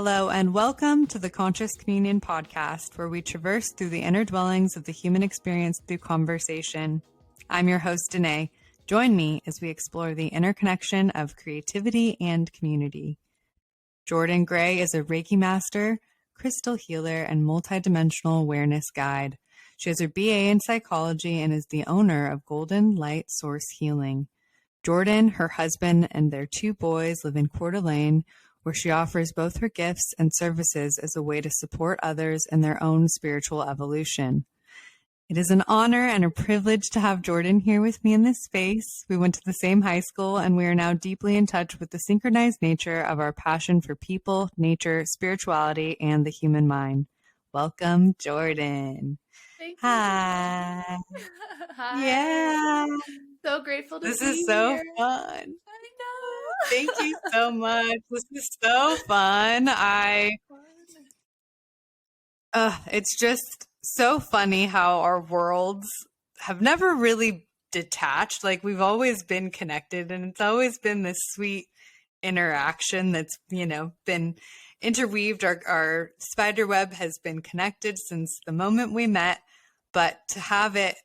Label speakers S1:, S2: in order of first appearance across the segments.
S1: Hello, and welcome to the Conscious Communion podcast, where we traverse through the inner dwellings of the human experience through conversation. I'm your host, Danae. Join me as we explore the interconnection of creativity and community. Jordan Gray is a Reiki master, crystal healer, and multidimensional awareness guide. She has her BA in psychology and is the owner of Golden Light Source Healing. Jordan, her husband, and their 2 boys live in Coeur d'Alene, where she offers both her gifts and services as a way to support others in their own spiritual evolution. It is an honor and a privilege to have Jordan here with me in this space. We went to the same high school, and we are now deeply in touch with the synchronized nature of our passion for people, nature, spirituality, and the human mind. Welcome, Jordan.
S2: Thank you.
S1: Hi.
S2: Hi.
S1: Yeah.
S2: So grateful to be
S1: This
S2: here.
S1: is so fun.
S2: I know.
S1: Thank you so much. This is so fun. It's just so funny how our worlds have never really detached. Like, we've always been connected, and it's always been this sweet interaction that's, been interweaved. Our spider web has been connected since the moment we met, but to have it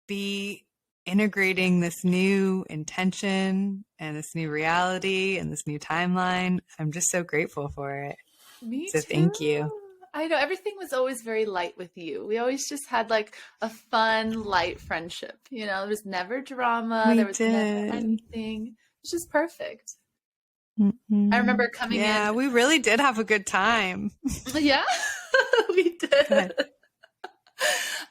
S1: be integrating this new intention and this new reality and this new timeline, I'm just so grateful for it.
S2: Me
S1: so
S2: too.
S1: Thank you.
S2: I know everything was always very light with you. We always just had like a fun, light friendship. There was never drama. There was never anything. It was just perfect.
S1: Mm-hmm.
S2: I remember coming in.
S1: Yeah, we really did have a good time.
S2: Yeah, we did.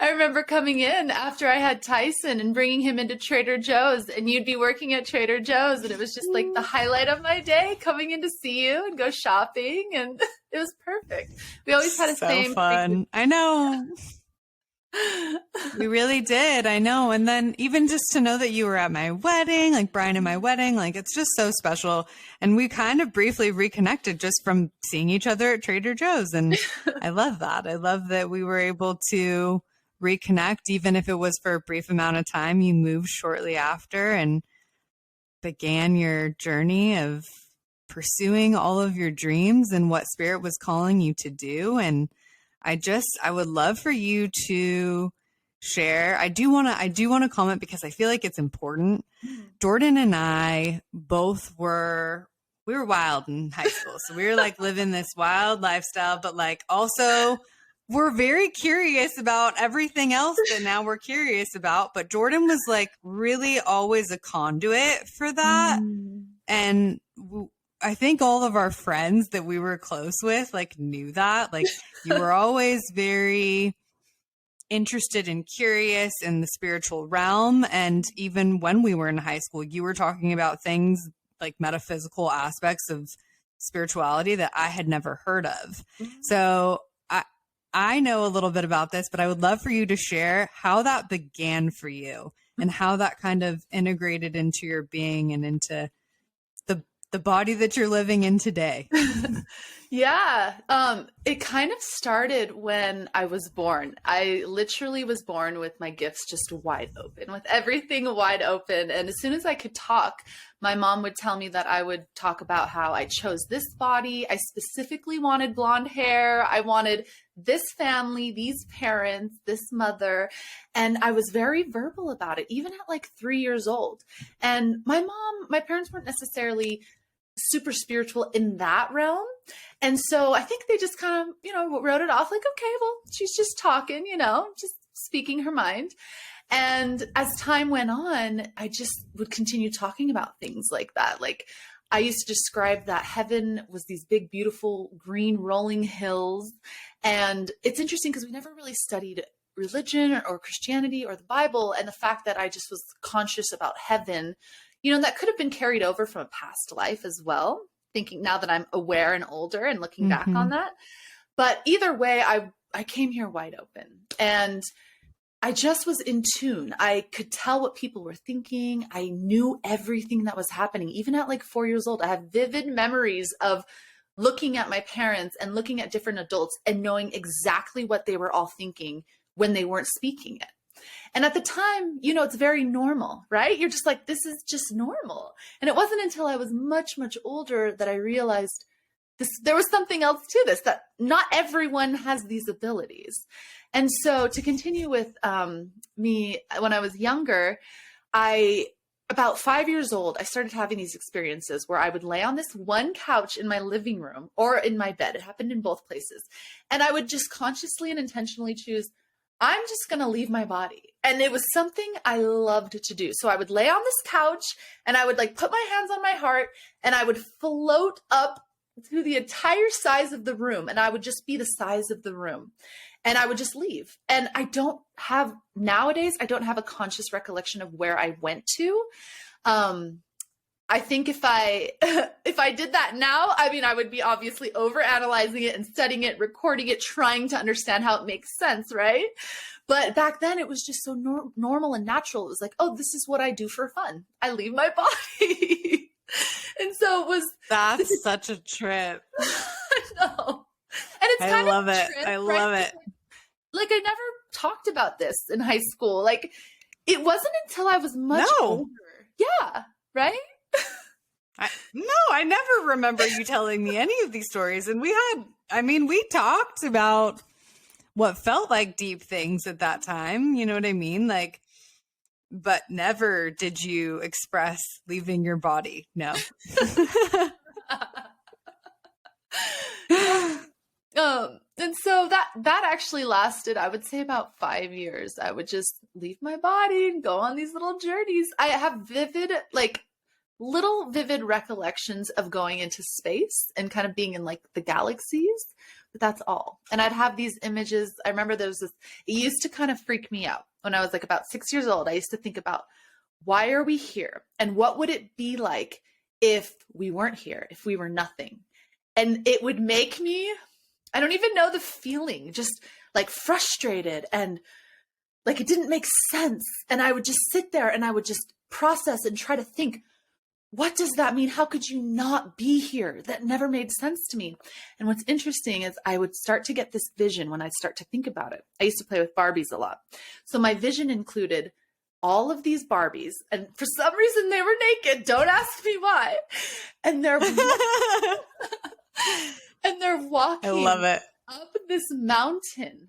S2: I remember coming in after I had Tyson and bringing him into Trader Joe's, and you'd be working at Trader Joe's, and it was just like the highlight of my day, coming in to see you and go shopping, and it was perfect. We always had a same
S1: fun. I know. We really did. I know. And then even just to know that you were at my wedding, like Brian and my wedding, like it's just so special. And we kind of briefly reconnected just from seeing each other at Trader Joe's. And I love that. I love that we were able to reconnect, even if it was for a brief amount of time. You moved shortly after and began your journey of pursuing all of your dreams and what spirit was calling you to do. And I would love for you to share. I do want to comment because I feel like it's important. Jordan and I both we were wild in high school. So we were like living this wild lifestyle, but like also we're very curious about everything else that now we're curious about. But Jordan was like really always a conduit for that. And I think all of our friends that we were close with like knew that. Like you were always very interested and curious in the spiritual realm. And even when we were in high school, you were talking about things like metaphysical aspects of spirituality that I had never heard of. So I know a little bit about this, but I would love for you to share how that began for you and how that kind of integrated into your being and into the body that you're living in today.
S2: Yeah. It kind of started when I was born. I literally was born with my gifts just wide open, with everything wide open. And as soon as I could talk, my mom would tell me that I would talk about how I chose this body. I specifically wanted blonde hair. I wanted this family, these parents, this mother. And I was very verbal about it, even at like 3 years old. And my parents weren't necessarily super spiritual in that realm. And so I think they just kind of, wrote it off like, okay, well, she's just talking, just speaking her mind. And as time went on, I just would continue talking about things like that. Like I used to describe that heaven was these big, beautiful green rolling hills. And it's interesting because we never really studied religion or Christianity or the Bible. And the fact that I just was conscious about heaven, that could have been carried over from a past life as well, thinking now that I'm aware and older and looking back on that. But either way, I came here wide open and I just was in tune. I could tell what people were thinking. I knew everything that was happening. Even at like 4 years old, I have vivid memories of looking at my parents and looking at different adults and knowing exactly what they were all thinking when they weren't speaking it. And at the time, it's very normal, right? You're just like, this is just normal. And it wasn't until I was much, much older that I realized there was something else to this, that not everyone has these abilities. And so to continue with me, when I was younger, about 5 years old, I started having these experiences where I would lay on this one couch in my living room or in my bed. It happened in both places. And I would just consciously and intentionally choose, I'm just going to leave my body. And it was something I loved to do. So I would lay on this couch and I would like put my hands on my heart and I would float up through the entire size of the room. And I would just be the size of the room. And I would just leave. And nowadays, I don't have a conscious recollection of where I went to. I think if I did that now, I mean, I would be obviously over analyzing it and studying it, recording it, trying to understand how it makes sense, right? But back then it was just so normal and natural. It was like, oh, this is what I do for fun. I leave my body. And so it was.
S1: That's such a trip.
S2: I know. And it's
S1: I love it. I love it.
S2: Like I never talked about this in high school. Like it wasn't until I was much older. Yeah. Right.
S1: I never remember you telling me any of these stories. And we talked about what felt like deep things at that time. You know what I mean? Like, but never did you express leaving your body. No.
S2: And so that actually lasted, I would say, about 5 years. I would just leave my body and go on these little journeys. I have vivid recollections of going into space and kind of being in like the galaxies, but that's all. And I'd have these images. I remember it used to kind of freak me out when I was like about 6 years old. I used to think about, why are we here? And what would it be like if we weren't here, if we were nothing? And it would make me, I don't even know the feeling, just like frustrated and like it didn't make sense. And I would just sit there and I would just process and try to think, what does that mean? How could you not be here? That never made sense to me. And what's interesting is I would start to get this vision when I start to think about it. I used to play with Barbies a lot. So my vision included all of these Barbies, and for some reason they were naked. Don't ask me why. And they're walking.
S1: I love it.
S2: Up this mountain,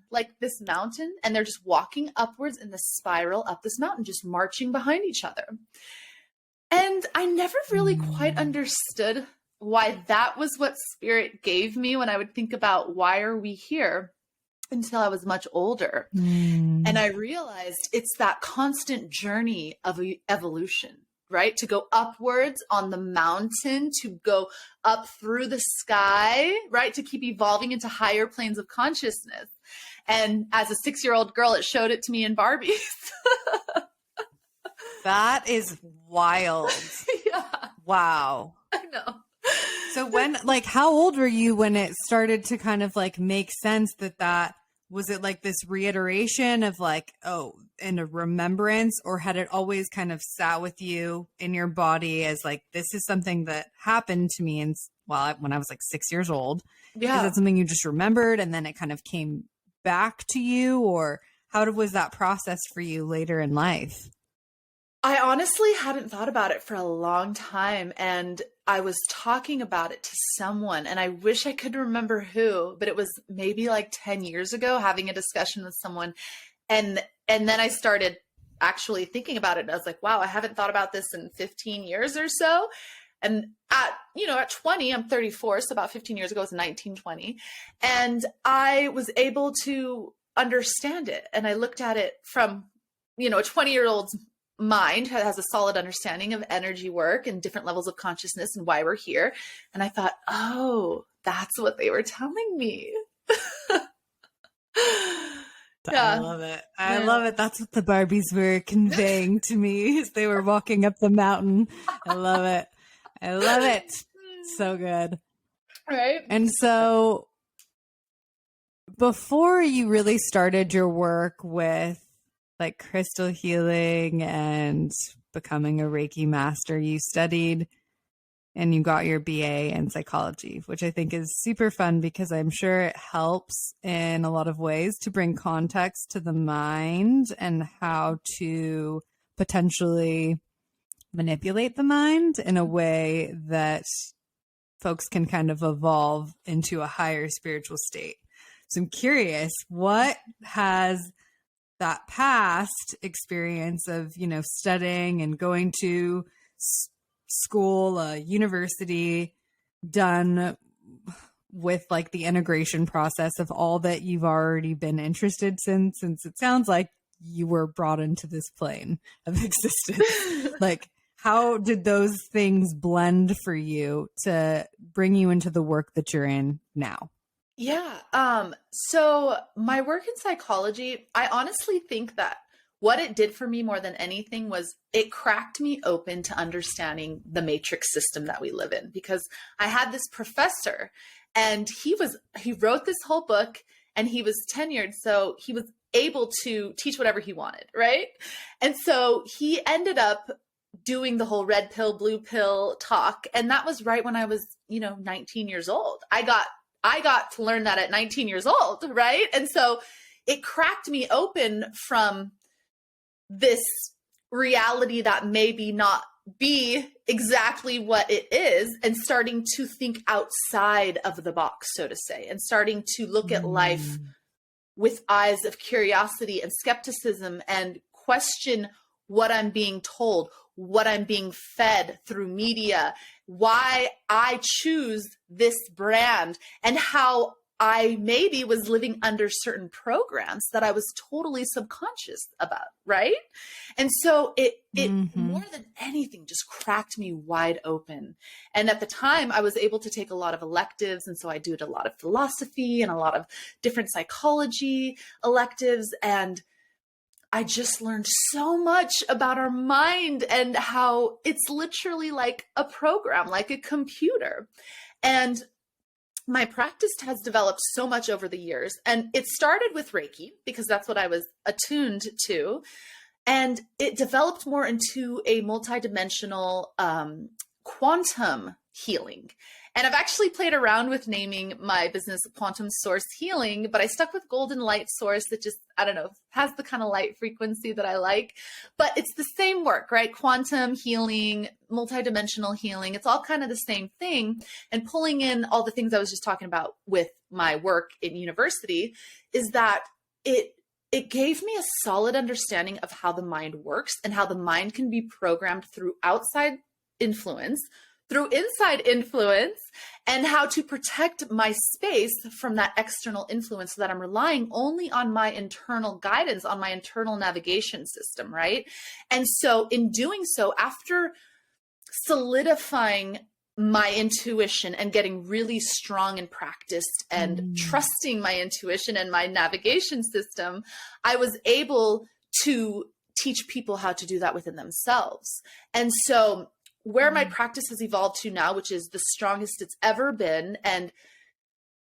S2: and they're just walking upwards in the spiral up this mountain, just marching behind each other. And I never really quite understood why that was what spirit gave me when I would think about why are we here, until I was much older. And I realized it's that constant journey of evolution, right? To go upwards on the mountain, to go up through the sky, right? To keep evolving into higher planes of consciousness. And as a 6-year-old girl, it showed it to me in Barbies.
S1: That is wild.
S2: Yeah.
S1: Wow.
S2: I know.
S1: So how old were you when it started to kind of like make sense that was it like this reiteration of like, oh, and a remembrance, or had it always kind of sat with you in your body as like, this is something that happened to me when I was like 6 years old?
S2: Yeah.
S1: Is that something you just remembered and then it kind of came back to you, or was that process for you later in life?
S2: I honestly hadn't thought about it for a long time, and I was talking about it to someone, and I wish I could remember who, but it was maybe like 10 years ago, having a discussion with someone. And then I started actually thinking about it. And I was like, wow, I haven't thought about this in 15 years or so. And at 20, I'm 34. So about 15 years ago, it was 1920. And I was able to understand it. And I looked at it from, a 20-year-old's mind that has a solid understanding of energy work and different levels of consciousness and why we're here. And I thought, oh, that's what they were telling me.
S1: Yeah. I love it. I love it. That's what the Barbies were conveying to me as they were walking up the mountain. I love it. I love it. So good.
S2: Right.
S1: And so before you really started your work with like crystal healing and becoming a Reiki master, you studied and you got your BA in psychology, which I think is super fun because I'm sure it helps in a lot of ways to bring context to the mind and how to potentially manipulate the mind in a way that folks can kind of evolve into a higher spiritual state. So I'm curious, what has that past experience of, studying and going to school, university, done with like the integration process of all that you've already been interested in, since it sounds like you were brought into this plane of existence? Like, how did those things blend for you to bring you into the work that you're in now?
S2: Yeah. So my work in psychology, I honestly think that what it did for me more than anything was it cracked me open to understanding the matrix system that we live in, because I had this professor and he wrote this whole book and he was tenured. So he was able to teach whatever he wanted. Right. And so he ended up doing the whole red pill, blue pill talk. And that was right when I was, 19 years old. I got to learn that at 19 years old, right? And so it cracked me open from this reality that maybe not be exactly what it is, and starting to think outside of the box, so to say, and starting to look at life with eyes of curiosity and skepticism and question what I'm being told, what I'm being fed through media, why I choose this brand, and how I maybe was living under certain programs that I was totally subconscious about, right? And so it more than anything just cracked me wide open. And at the time I was able to take a lot of electives. And so I did a lot of philosophy and a lot of different psychology electives. And I just learned so much about our mind and how it's literally like a program, like a computer. And my practice has developed so much over the years. And it started with Reiki because that's what I was attuned to. And it developed more into a multidimensional quantum healing. And I've actually played around with naming my business Quantum Source Healing, but I stuck with Golden Light Source that just, I don't know, has the kind of light frequency that I like. But it's the same work, right? Quantum healing, multidimensional healing, it's all kind of the same thing. And pulling in all the things I was just talking about with my work in university is that it gave me a solid understanding of how the mind works and how the mind can be programmed through outside influence, through inside influence, and how to protect my space from that external influence so that I'm relying only on my internal guidance, on my internal navigation system, right? And so in doing so, after solidifying my intuition and getting really strong and practiced and trusting my intuition and my navigation system, I was able to teach people how to do that within themselves. And so where my practice has evolved to now, which is the strongest it's ever been, and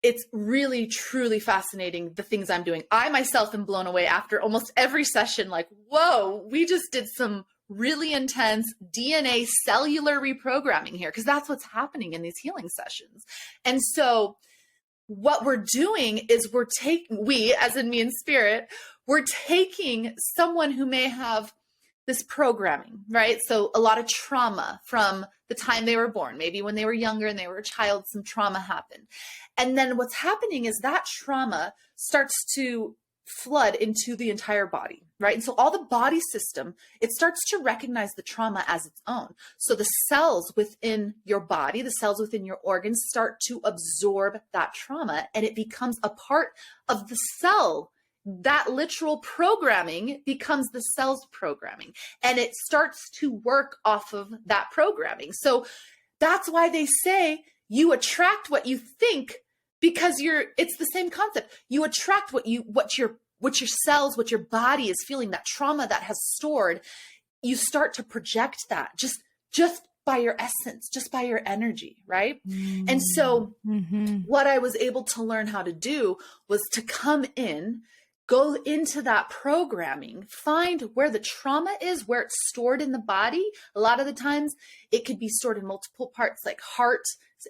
S2: it's really, truly fascinating, the things I'm doing. I myself am blown away after almost every session, like, whoa, we just did some really intense DNA cellular reprogramming here, because that's what's happening in these healing sessions. And so what we're doing is we, as in me and spirit, we're taking someone who may have this programming, right? So a lot of trauma from the time they were born, maybe when they were younger and they were a child, some trauma happened. And then what's happening is that trauma starts to flood into the entire body, right? And so all the body system, it starts to recognize the trauma as its own. So the cells within your body, the cells within your organs start to absorb that trauma, and it becomes a part of the cell. That literal programming becomes the cell's programming, and it starts to work off of that programming. So that's why they say you attract what you think, because it's the same concept. You attract what your cells, what your body is feeling, that trauma that has stored. You start to project that just by your essence, just by your energy, right? And so what I was able to learn how to do was to come in, go into that programming, find where the trauma is, where it's stored in the body. A lot of the times it could be stored in multiple parts, like heart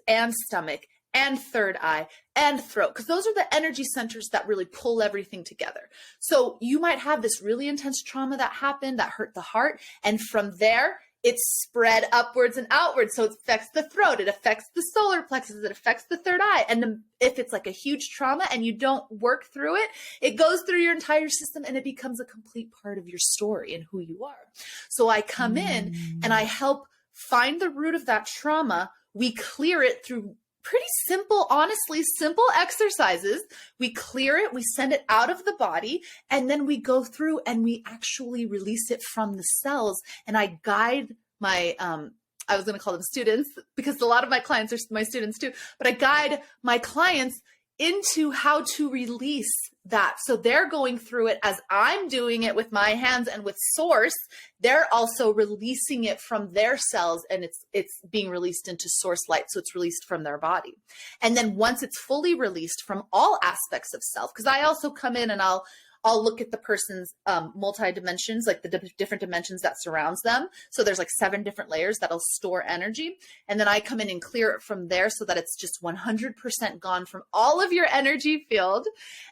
S2: and stomach and third eye and throat, because those are the energy centers that really pull everything together. So you might have this really intense trauma that happened that hurt the heart. And from there, it's spread upwards and outwards. So it affects the throat. It affects the solar plexus. It affects the third eye. And if it's like a huge trauma and you don't work through it, it goes through your entire system and it becomes a complete part of your story and who you are. So I come in and I help find the root of that trauma. We clear it through pretty simple, honestly, simple exercises. We clear it, we send it out of the body, and then we go through and we actually release it from the cells. And I guide my, I was going to call them students because a lot of my clients are my students too, but I guide my clients into how to release that. So they're going through it as I'm doing it with my hands and with source. They're also releasing it from their cells and it's being released into source light. So it's released from their body. And then once it's fully released from all aspects of self, because I also come in and I'll look at the person's multi-dimensions, like the different dimensions that surrounds them. So there's like 7 different layers that'll store energy. And then I come in and clear it from there so that it's just 100% gone from all of your energy field.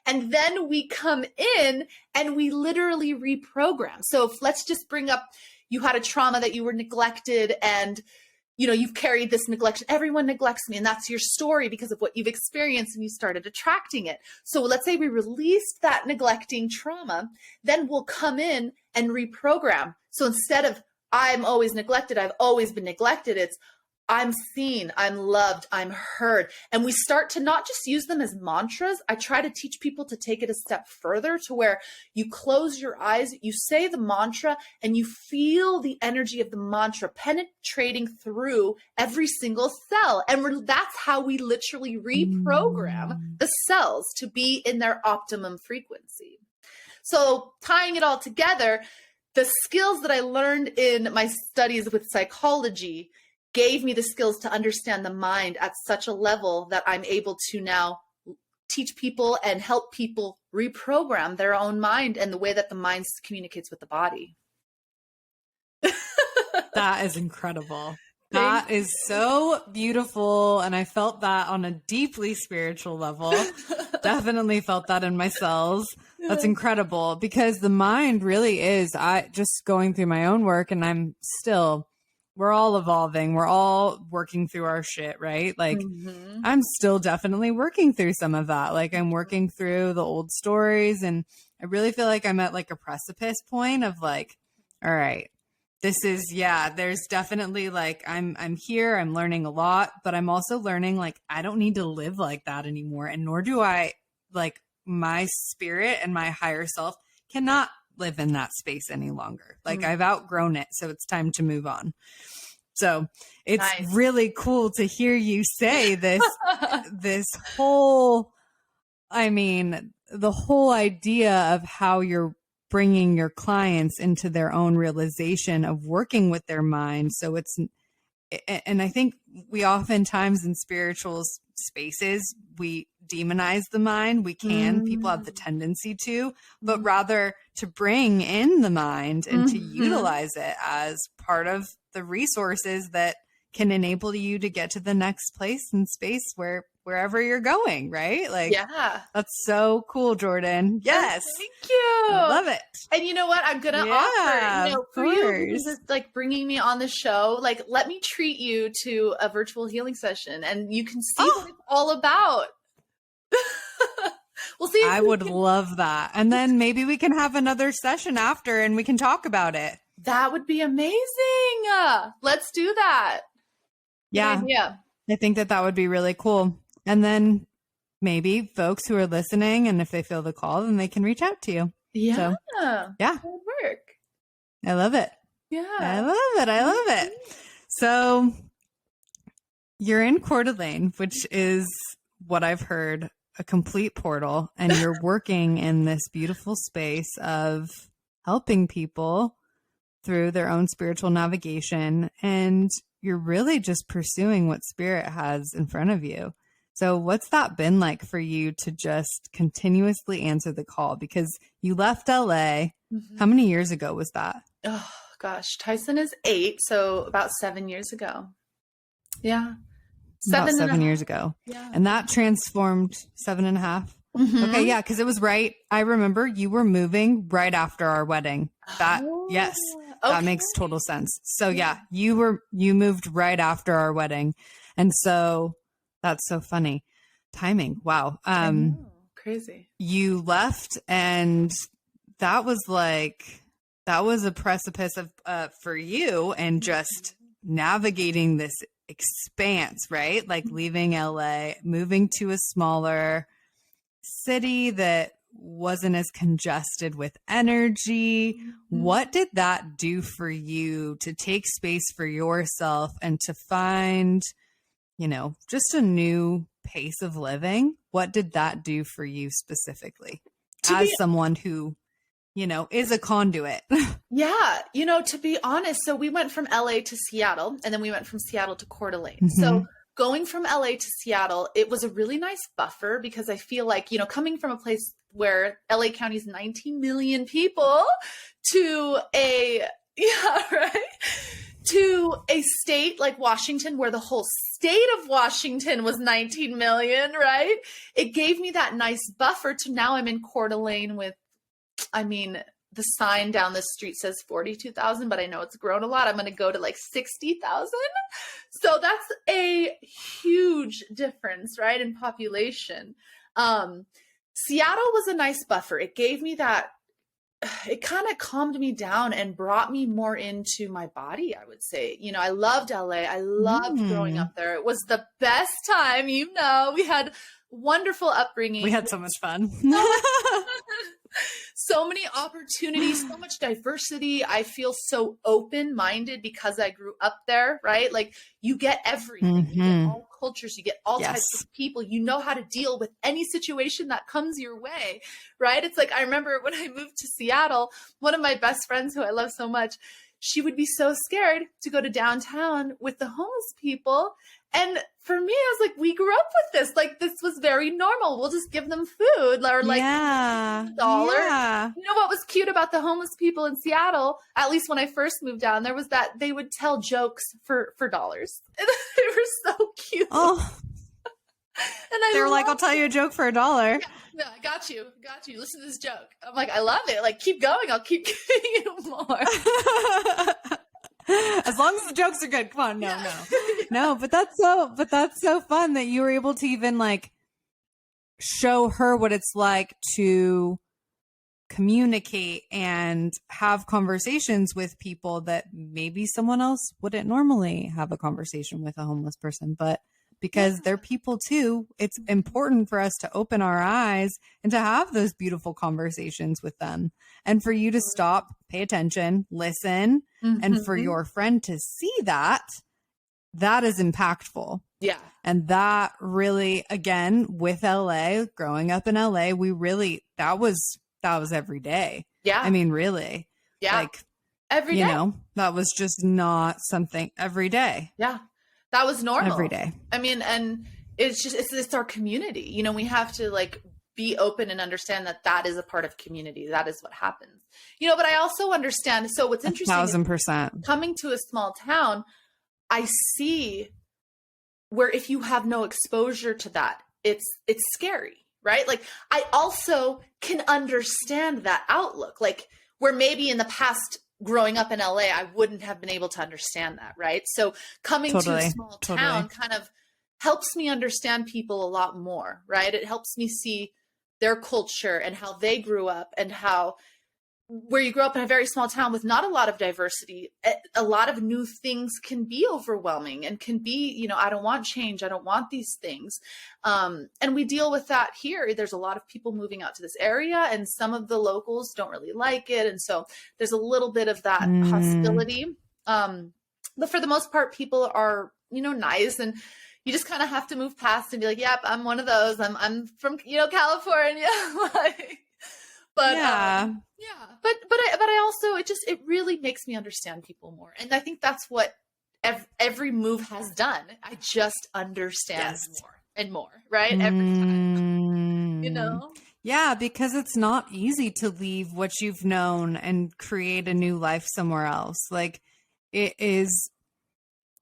S2: And then we come in and we literally reprogram. So if, let's just bring up, you had a trauma that you were neglected and you've carried this neglect. Everyone neglects me. And that's your story because of what you've experienced and you started attracting it. So let's say we released that neglecting trauma, then we'll come in and reprogram. So instead of I'm always neglected, I've always been neglected, it's I'm seen, I'm loved, I'm heard. And we start to not just use them as mantras. I try to teach people to take it a step further to where you close your eyes, you say the mantra, and you feel the energy of the mantra penetrating through every single cell. And that's how we literally reprogram the cells to be in their optimum frequency. So tying it all together, the skills that I learned in my studies with psychology gave me the skills to understand the mind at such a level that I'm able to now teach people and help people reprogram their own mind and the way that the mind communicates with the body.
S1: That is incredible. That is so beautiful. And I felt that on a deeply spiritual level. Definitely felt that in my cells. That's incredible because the mind really is, I just going through my own work and we're all evolving. We're all working through our shit, right? Like I'm still definitely working through some of that. Like I'm working through the old stories and I really feel like I'm at like a precipice point of like, all right, this is, there's definitely like, I'm here, I'm learning a lot, but I'm also learning like, I don't need to live like that anymore. And nor do I, like my spirit and my higher self cannot live in that space any longer. Like I've outgrown it. So it's time to move on. So it's really cool to hear you say this, the whole idea of how you're bringing your clients into their own realization of working with their mind. So and I think we oftentimes in spiritual spaces, we demonize the mind. People have the tendency to, but rather to bring in the mind and to utilize it as part of the resources that can enable you to get to the next place and space wherever you're going, right? Like, that's so cool, Jordan. Yes.
S2: Thank you.
S1: I love it.
S2: And you know what? I'm going to offer, for you, because it's like bringing me on the show, like, let me treat you to a virtual healing session and you can see what it's all about. We'll see.
S1: I would love that. And then maybe we can have another session after and we can talk about it.
S2: That would be amazing. Let's do that.
S1: Yeah. I think that would be really cool. And then maybe folks who are listening and if they feel the call, then they can reach out to you.
S2: Yeah.
S1: So,
S2: that would work.
S1: I love it.
S2: Yeah.
S1: I love it. So you're in Coeur d'Alene, which is what I've heard, a complete portal, and you're working in this beautiful space of helping people through their own spiritual navigation. And you're really just pursuing what spirit has in front of you. So what's that been like for you to just continuously answer the call? Because you left LA. How many years ago was that?
S2: Oh gosh, Tyson is 8. So about 7 years ago. Yeah.
S1: About 7 years ago.
S2: Yeah.
S1: And that transformed 7.5. Okay, yeah, because it was right. I remember you were moving right after our wedding. Yes, that makes total sense. So yeah, you moved right after our wedding. And so that's so funny. Timing. Wow.
S2: I know. Crazy.
S1: You left, and that was a precipice of for you, and just navigating this expanse, right? Like leaving LA, moving to a smaller city that wasn't as congested with energy. What did that do for you to take space for yourself and to find, just a new pace of living? What did that do for you specifically as someone who, is a conduit?
S2: Yeah. To be honest, so we went from LA to Seattle, and then we went from Seattle to Coeur d'Alene. So going from LA to Seattle, it was a really nice buffer because I feel like, coming from a place where LA County is 19 million people to to a state like Washington, where the whole state of Washington was 19 million, right? It gave me that nice buffer to now I'm in Coeur d'Alene with, the sign down the street says 42,000, but I know it's grown a lot. I'm going to go to like 60,000. So that's a huge difference, right, in population. Seattle was a nice buffer. It gave me that, it kind of calmed me down and brought me more into my body, I would say. I loved LA. I loved growing up there. It was the best time, we had wonderful upbringing.
S1: We had so much fun.
S2: So many opportunities, so much diversity. I feel so open-minded because I grew up there, right? Like you get everything, you get all cultures, you get all types of people, you know how to deal with any situation that comes your way, right? It's like, I remember when I moved to Seattle, one of my best friends who I love so much, she would be so scared to go to downtown with the homeless people. And for me, I was like, we grew up with this. Like, this was very normal. We'll just give them food or like $1.
S1: Yeah.
S2: You know what was cute about the homeless people in Seattle, at least when I first moved down there, was that they would tell jokes for dollars. And they were so cute.
S1: Oh. And they were like, I'll tell you a joke for $1.
S2: Yeah, I got you. Listen to this joke. I'm like, I love it. Like, keep going. I'll keep giving you more.
S1: As long as the jokes are good. Come on. No, but that's so fun that you were able to even like show her what it's like to communicate and have conversations with people that maybe someone else wouldn't normally have a conversation with a homeless person, but because they're people too, it's important for us to open our eyes and to have those beautiful conversations with them. And for you to stop, pay attention, listen, and for your friend to see that is impactful.
S2: Yeah.
S1: And that really, again, with LA, growing up in LA, that was every day.
S2: Yeah.
S1: I mean, really.
S2: Yeah.
S1: Like
S2: every day.
S1: That was just not something every day.
S2: Yeah. That was normal.
S1: Every day.
S2: I mean, and it's our community. We have to like be open and understand that is a part of community. That is what happens. But I also understand. So what's interesting
S1: 1,000%.
S2: Coming to a small town, I see where if you have no exposure to that, it's scary, right? Like I also can understand that outlook, like where maybe in the past growing up in LA, I wouldn't have been able to understand that, right? So coming to a small town kind of helps me understand people a lot more, right? It helps me see their culture and how they grew up, and how where you grow up in a very small town with not a lot of diversity, a lot of new things can be overwhelming and can be, I don't want change. I don't want these things. And we deal with that here. There's a lot of people moving out to this area, and some of the locals don't really like it. And so there's a little bit of that hostility. But for the most part, people are, nice, and you just kind of have to move past and be like, yep, I'm one of those. I'm from, California. But I also, it really makes me understand people more. And I think that's what every move has done. I just understand more and more, right? Every time,
S1: Yeah, because it's not easy to leave what you've known and create a new life somewhere else. Like, it is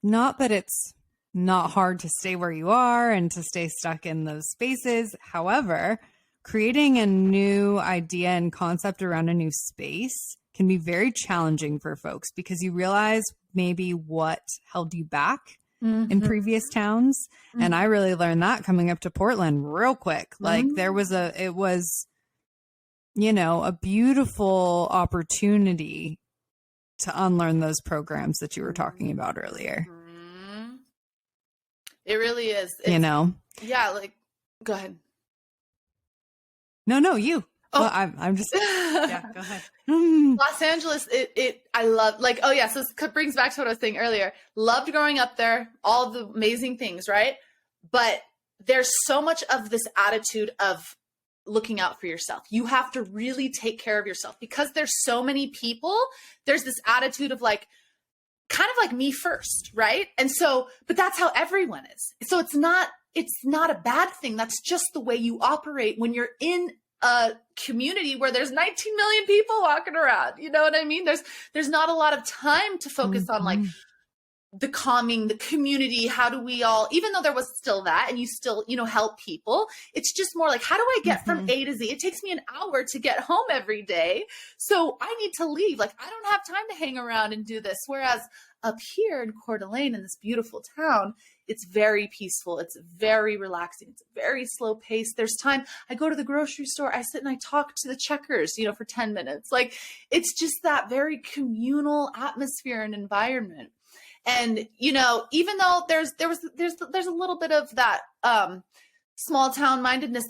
S1: not that it's not hard to stay where you are and to stay stuck in those spaces. However, creating a new idea and concept around a new space can be very challenging for folks because you realize maybe what held you back in previous towns. And I really learned that coming up to Portland real quick. Like it was, you know, a beautiful opportunity to unlearn those programs that you were talking about earlier.
S2: It really is.
S1: You know?
S2: Yeah. Like, go ahead.
S1: No, you. Oh, well, I'm just, yeah, go ahead.
S2: Los Angeles, I love, like, oh yeah, so this brings back to what I was saying earlier. Loved growing up there, all the amazing things, right? But there's so much of this attitude of looking out for yourself. You have to really take care of yourself because there's so many people. There's this attitude of like, kind of like me first, right? And so, but that's how everyone is. So it's not a bad thing. That's just the way you operate when you're in a community where there's 19 million people walking around. You know what I mean? There's not a lot of time to focus on like the calming, the community. How do we all, even though there was still that and you still, you know, help people, it's just more like, how do I get from A to Z? It takes me an hour to get home every day. So I need to leave. Like, I don't have time to hang around and do this. Whereas up here in Coeur d'Alene, in this beautiful town, it's very peaceful. It's very relaxing. It's very slow pace. There's time. I go to the grocery store. I sit and I talk to the checkers, you know, for 10 minutes. Like, it's just that very communal atmosphere and environment. And, you know, even though there's a little bit of that small town mindedness,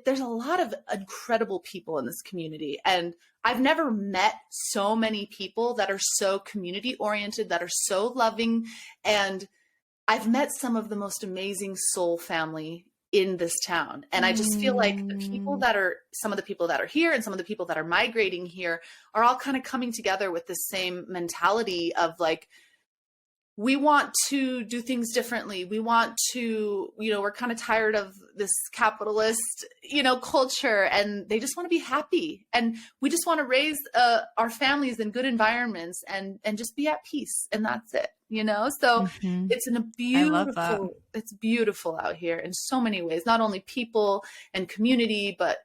S2: there's a lot of incredible people in this community. And I've never met so many people that are so community oriented, that are so loving. And I've met some of the most amazing soul family in this town. And I just feel like some of the people that are here and some of the people that are migrating here are all kind of coming together with the same mentality of like, we want to do things differently. We want to, you know, we're kind of tired of this capitalist, you know, culture, and they just want to be happy. And we just want to raise our families in good environments and just be at peace. And that's it, you know? So it's it's beautiful out here in so many ways, not only people and community, but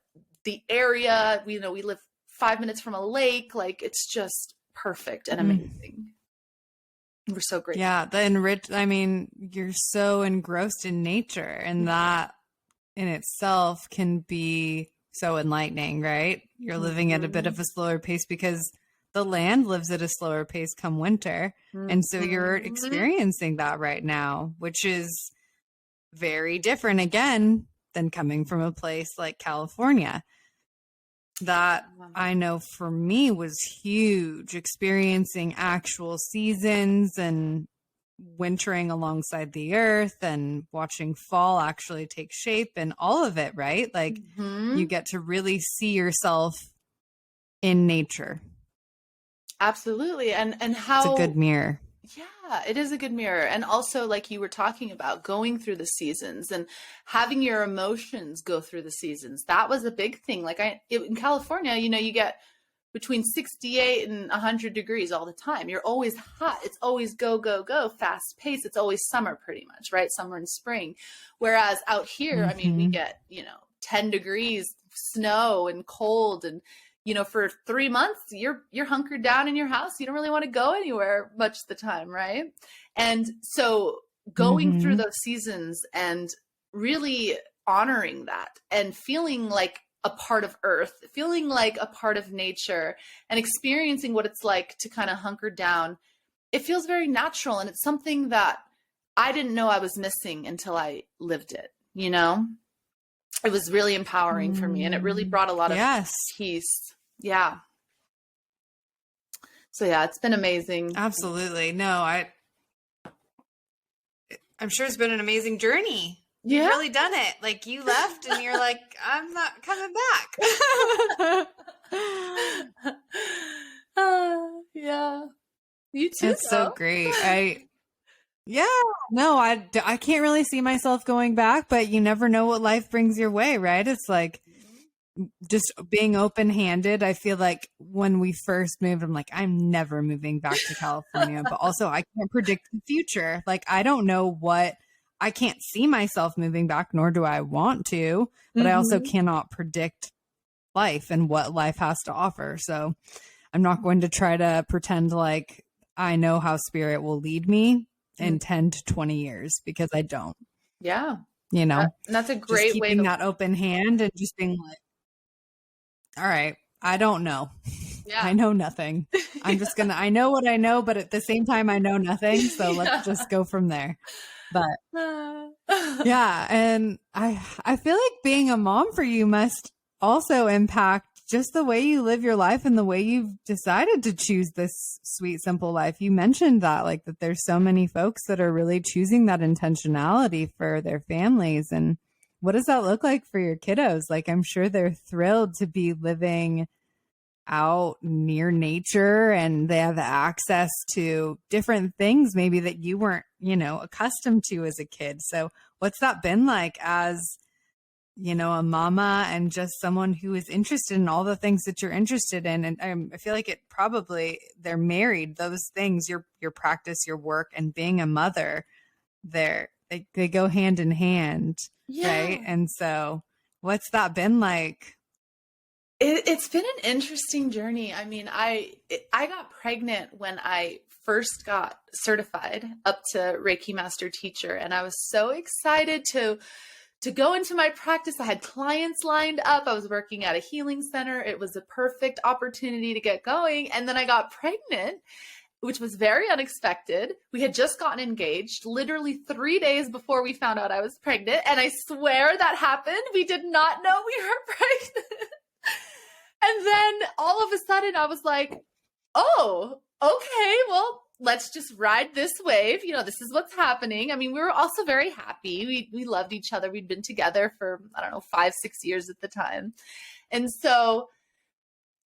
S2: the area. You know, we live 5 minutes from a lake. Like, it's just perfect and amazing. We're so grateful.
S1: Yeah, I mean, you're so engrossed in nature, and that in itself can be so enlightening, right? You're living at a bit of a slower pace because the land lives at a slower pace come winter. And so you're experiencing that right now, which is very different again than coming from a place like California. That I know for me was huge, experiencing actual seasons and wintering alongside the earth and watching fall actually take shape and all of it, right? Like you get to really see yourself in nature.
S2: Absolutely. And how
S1: it's a good mirror.
S2: Yeah, it is a good mirror. And also, like you were talking about, going through the seasons and having your emotions go through the seasons. That was a big thing. Like in California, you know, you get between 68 and 100 degrees all the time. You're always hot. It's always go, go, go, fast pace. It's always summer pretty much, right? Summer and spring. Whereas out here, I mean, we get, you know, 10 degrees, snow and cold, and you know, for 3 months, you're hunkered down in your house. You don't really want to go anywhere much of the time, right? And so going through those seasons and really honoring that and feeling like a part of Earth, feeling like a part of nature, and experiencing what it's like to kind of hunker down, it feels very natural. And it's something that I didn't know I was missing until I lived it, you know? It was really empowering for me, and it really brought a lot of peace. Yeah. So yeah, it's been amazing.
S1: Absolutely. No, I'm sure it's been an amazing journey.
S2: Yeah.
S1: You've really done it. Like, you left and you're like, I'm not coming back.
S2: Yeah. You too.
S1: It's so great. I can't really see myself going back, but you never know what life brings your way, right? It's like just being open-handed. I feel like when we first moved, I'm like, I'm never moving back to California, but also I can't predict the future. Like, I don't know what I can't see myself moving back, nor do I want to, but I also cannot predict life and what life has to offer. So I'm not going to try to pretend like I know how spirit will lead me in 10 to 20 years, because I don't.
S2: Yeah.
S1: You know,
S2: And that's a
S1: just
S2: great way
S1: keeping
S2: to
S1: that open hand and just being like, all right, I don't know.
S2: Yeah.
S1: I know nothing. I'm just going to, I know what I know, but at the same time, I know nothing. So let's just go from there. But yeah. And I feel like being a mom for you must also impact just the way you live your life and the way you've decided to choose this sweet, simple life. You mentioned that, like, that there's so many folks that are really choosing that intentionality for their families. And what does that look like for your kiddos? Like, I'm sure they're thrilled to be living out near nature, and they have access to different things maybe that you weren't, you know, accustomed to as a kid. So what's that been like as, you know, a mama and just someone who is interested in all the things that you're interested in? And I feel like it probably, they're married, those things, your practice, your work, and being a mother, they go hand in hand.
S2: Yeah.
S1: Right. And so what's that been like?
S2: It's been an interesting journey. I mean, I got pregnant when I first got certified up to Reiki Master Teacher, and I was so excited to go into my practice. I had clients lined up. I was working at a healing center. It was a perfect opportunity to get going. And then I got pregnant, which was very unexpected. We had just gotten engaged literally 3 days before we found out I was pregnant. And I swear that happened. We did not know we were pregnant. And then all of a sudden I was like, oh, okay, well, let's just ride this wave. You know, this is what's happening. I mean, we were also very happy. We loved each other. We'd been together for, I don't know, 5-6 years at the time. And so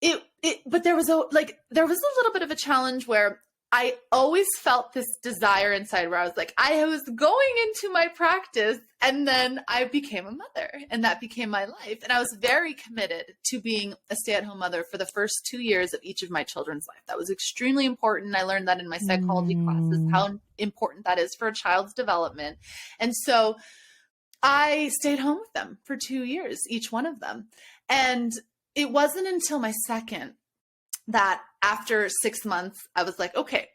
S2: but there was a little bit of a challenge where I always felt this desire inside where I was like, I was going into my practice, and then I became a mother, and that became my life. And I was very committed to being a stay-at-home mother for the first 2 years of each of my children's life. That was extremely important. I learned that in my psychology classes, how important that is for a child's development. And so I stayed home with them for 2 years, each one of them. And it wasn't until my second that after 6 months, I was like, okay,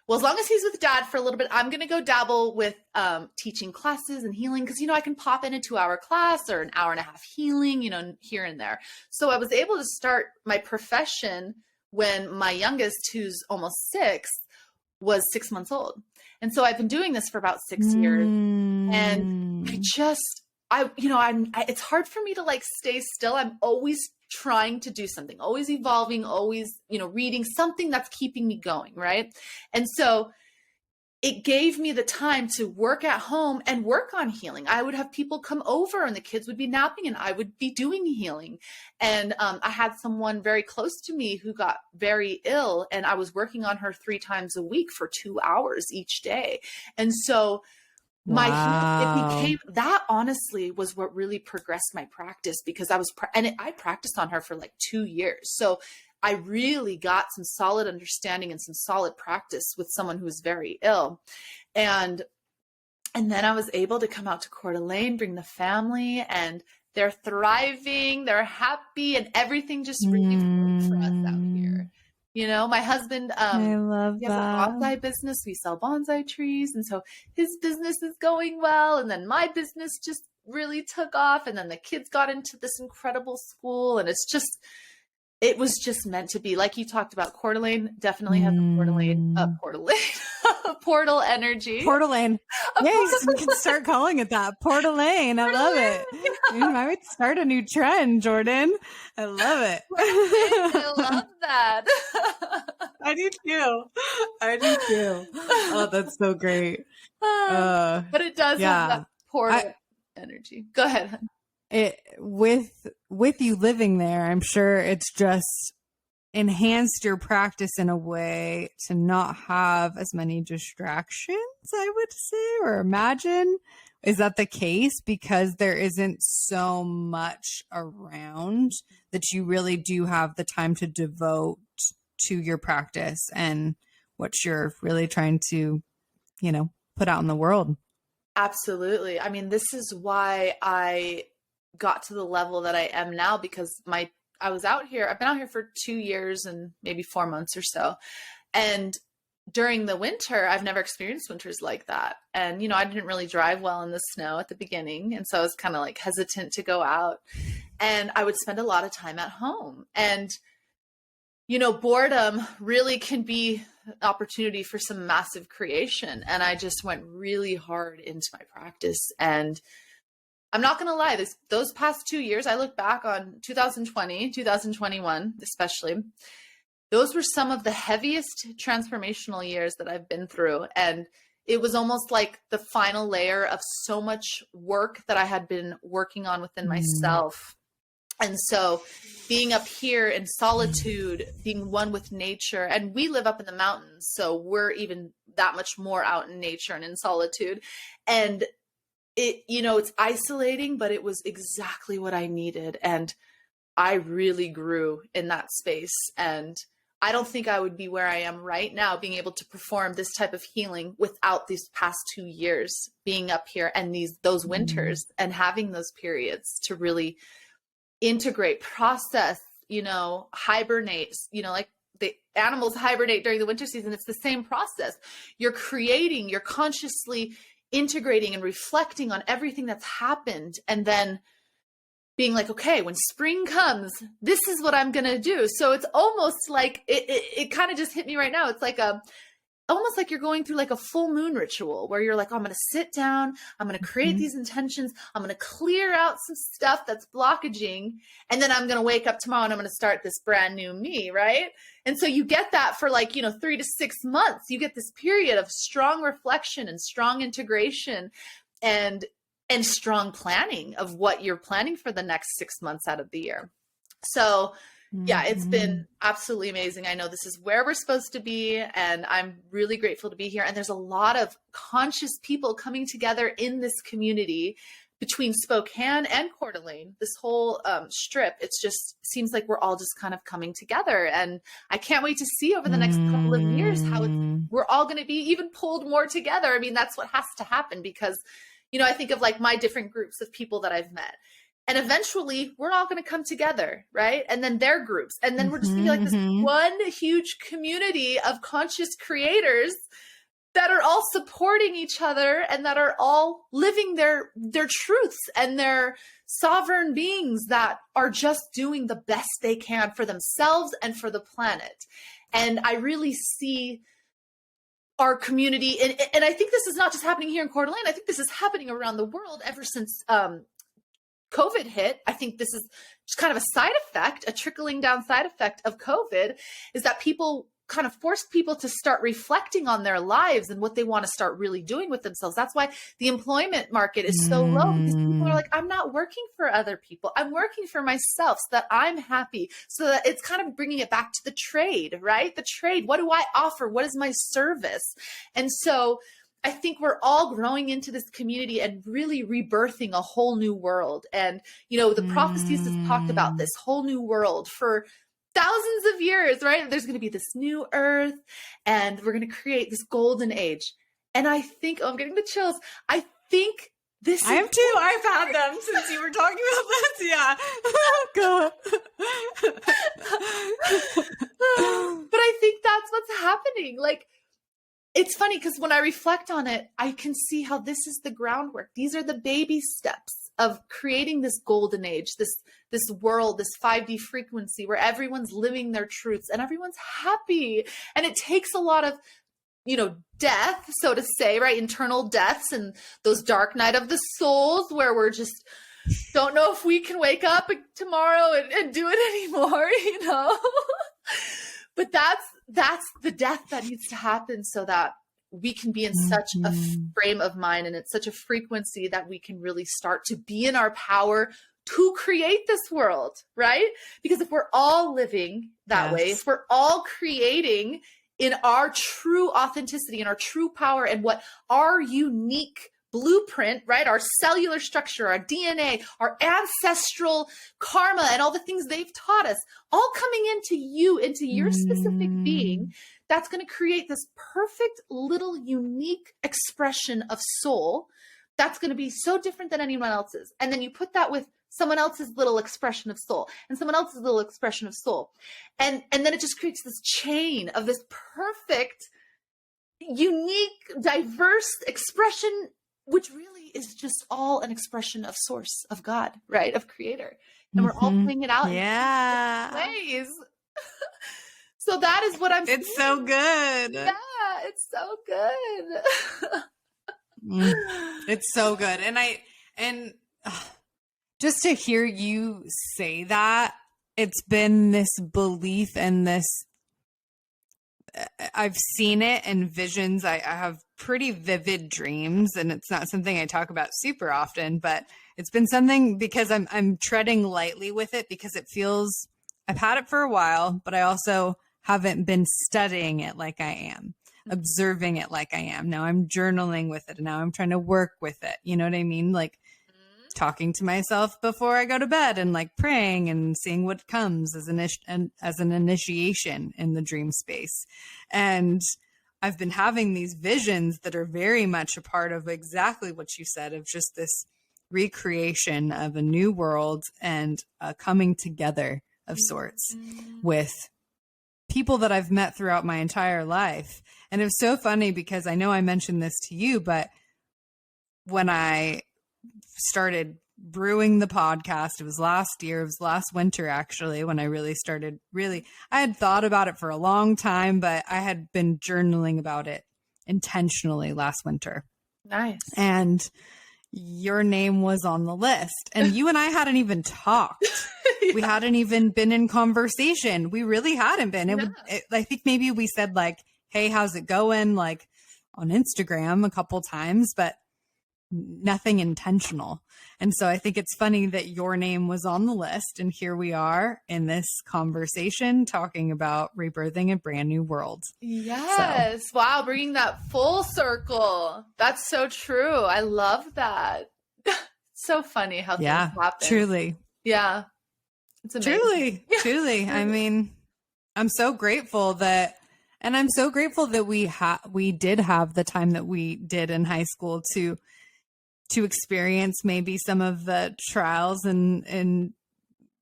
S2: well, as long as he's with dad for a little bit, I'm going to go dabble with teaching classes and healing. Cause, you know, I can pop in a 2-hour class or an hour and a half healing, you know, here and there. So I was able to start my profession when my youngest, who's almost 6, was 6 months old. And so I've been doing this for about 6 years. And it's hard for me to like stay still. I'm always trying to do something, always evolving, always, you know, reading something that's keeping me going. Right. And so it gave me the time to work at home and work on healing. I would have people come over and the kids would be napping and I would be doing healing. And I had someone very close to me who got very ill, and I was working on her 3 times a week for 2 hours each day. And so it became that, honestly, was what really progressed my practice, because I practiced on her for like 2 years. So I really got some solid understanding and some solid practice with someone who was very ill. And then I was able to come out to Coeur d'Alene, bring the family, and they're thriving, they're happy, and everything just really worked for us out here. You know, my husband,
S1: I love
S2: he has a bonsai business. We sell bonsai trees. And so his business is going well. And then my business just really took off. And then the kids got into this incredible school. And it was just meant to be. Like you talked about, Coeur d'Alene definitely has a portal energy.
S1: Coeur d'Alene. Yes, we can start calling it that. Coeur d'Alene. I love it. I might start a new trend, Jordan. I love it.
S2: I love that.
S1: I do too. Oh, that's so great.
S2: But it does have that portal energy. Go ahead, hon.
S1: With you living there, I'm sure it's just enhanced your practice in a way to not have as many distractions, I would say, or imagine. Is that the case? Because there isn't so much around that you really do have the time to devote to your practice and what you're really trying to, you know, put out in the world.
S2: Absolutely. I mean, this is why I got to the level that I am now, because I was out here, I've been out here for 2 years and maybe 4 months or so. And during the winter, I've never experienced winters like that. And, I didn't really drive well in the snow at the beginning. And so I was kind of like hesitant to go out. And I would spend a lot of time at home. And, boredom really can be an opportunity for some massive creation. And I just went really hard into my practice. And I'm not going to lie, those past 2 years, I look back on 2020, 2021, especially, those were some of the heaviest transformational years that I've been through. And it was almost like the final layer of so much work that I had been working on within myself. And so being up here in solitude, being one with nature, and we live up in the mountains, so we're even that much more out in nature and in solitude. And it's isolating, but it was exactly what I needed. And I really grew in that space. And I don't think I would be where I am right now, being able to perform this type of healing without these past 2 years being up here and those winters and having those periods to really integrate, process, hibernate, like the animals hibernate during the winter season. It's the same process. You're consciously integrating and reflecting on everything that's happened, and then being like, okay, when spring comes, this is what I'm going to do. So it's almost like it kind of just hit me right now. It's like almost like you're going through like a full moon ritual where you're like, oh, I'm going to sit down, I'm going to create these intentions, I'm going to clear out some stuff that's blockaging, and then I'm going to wake up tomorrow and I'm going to start this brand new me, right? And so you get that for like, 3 to 6 months. You get this period of strong reflection and strong integration and strong planning of what you're planning for the next 6 months out of the year. So yeah, it's been absolutely amazing. I know this is where we're supposed to be, and I'm really grateful to be here. And there's a lot of conscious people coming together in this community between Spokane and Coeur d'Alene, this whole strip. It's just seems like we're all just kind of coming together. And I can't wait to see over the next couple of years how we're all going to be even pulled more together. I mean, that's what has to happen, because, I think of like my different groups of people that I've met. And eventually we're all going to come together, right? And then their groups. And then we're just going to be like this one huge community of conscious creators that are all supporting each other and that are all living their truths, and they're sovereign beings that are just doing the best they can for themselves and for the planet. And I really see our community, and I think this is not just happening here in Coeur d'Alene. I think this is happening around the world ever since COVID hit. I think this is just kind of a side effect, a trickling down side effect of COVID, is that people kind of forced people to start reflecting on their lives and what they want to start really doing with themselves. That's why the employment market is so low, because people are like, I'm not working for other people. I'm working for myself so that I'm happy. So that it's kind of bringing it back to the trade, right? The trade. What do I offer? What is my service? And so I think we're all growing into this community and really rebirthing a whole new world. And, the prophecies have talked about this whole new world for thousands of years, right? There's going to be this new earth, and we're going to create this golden age. And I think, I'm getting the chills. I think this
S1: I am too. I've had them since you were talking about this. Yeah. Go.
S2: But I think that's what's happening. Like, it's funny because when I reflect on it, I can see how this is the groundwork. These are the baby steps of creating this golden age, this world, this 5D frequency where everyone's living their truths and everyone's happy. And it takes a lot of, death, so to say, right? Internal deaths and those dark night of the souls where we're just don't know if we can wake up tomorrow and do it anymore, But that's the death that needs to happen so that we can be in such a frame of mind and it's such a frequency that we can really start to be in our power to create this world, right? Because if we're all living that way, if we're all creating in our true authenticity and our true power and what our unique blueprint, right? Our cellular structure, our DNA, our ancestral karma, and all the things they've taught us, all coming into you, into your specific being, that's going to create this perfect little unique expression of soul that's going to be so different than anyone else's. And then you put that with someone else's little expression of soul and someone else's little expression of soul. And then it just creates this chain of this perfect, unique, diverse expression, which really is just all an expression of source, of God, right? Of creator. And we're all playing it out in ways. So that is what I'm saying.
S1: It's so good.
S2: Yeah, it's so good.
S1: It's so good. And just to hear you say that, it's been this belief and this, I've seen it in visions. I have pretty vivid dreams, and it's not something I talk about super often, but it's been something because I'm treading lightly with it because it feels, I've had it for a while, but I also haven't been studying it like I am, observing it like I am. Now I'm journaling with it, and now I'm trying to work with it. You know what I mean? Like talking to myself before I go to bed and like praying and seeing what comes as an initiation in the dream space. And I've been having these visions that are very much a part of exactly what you said, of just this recreation of a new world and a coming together of sorts with people that I've met throughout my entire life. And it was so funny because I know I mentioned this to you, but when I started brewing the podcast, it was last year, it was last winter actually, when I really started, I had thought about it for a long time, but I had been journaling about it intentionally last winter.
S2: Nice.
S1: And your name was on the list, and you and I hadn't even talked. Yeah. We hadn't even been in conversation. We really hadn't been. I think maybe we said like, hey, how's it going? Like on Instagram a couple times, but nothing intentional. And so I think it's funny that your name was on the list, and here we are in this conversation talking about rebirthing a brand new world.
S2: Yes. So. Wow. Bringing that full circle. That's so true. I love that. So funny how things happen.
S1: Truly.
S2: Yeah. It's amazing.
S1: Truly. I mean, I'm so grateful that, and I'm so grateful that we did have the time that we did in high school to experience maybe some of the trials and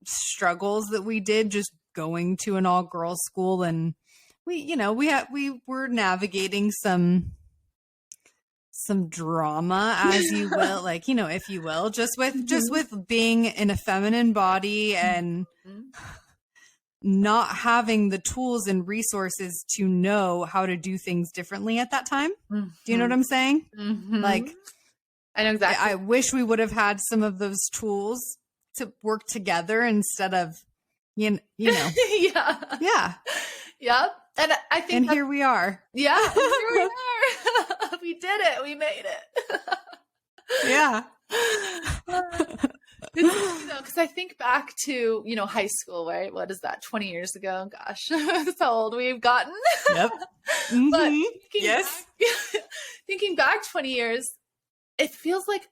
S1: struggles that we did just going to an all girls school. And we were navigating some drama, as you will, like, if you will, just with being in a feminine body and not having the tools and resources to know how to do things differently at that time. Do you know what I'm saying? Like,
S2: I know exactly.
S1: I wish we would have had some of those tools to work together instead of, you know.
S2: Yeah. Yep. And I think.
S1: And here we are.
S2: Yeah. Here we are. We did it. We made it.
S1: Yeah.
S2: Because I think back to, high school, right? What is that? 20 years ago? Gosh, that's how old we've gotten.
S1: Yep.
S2: But thinking back 20 years, it feels like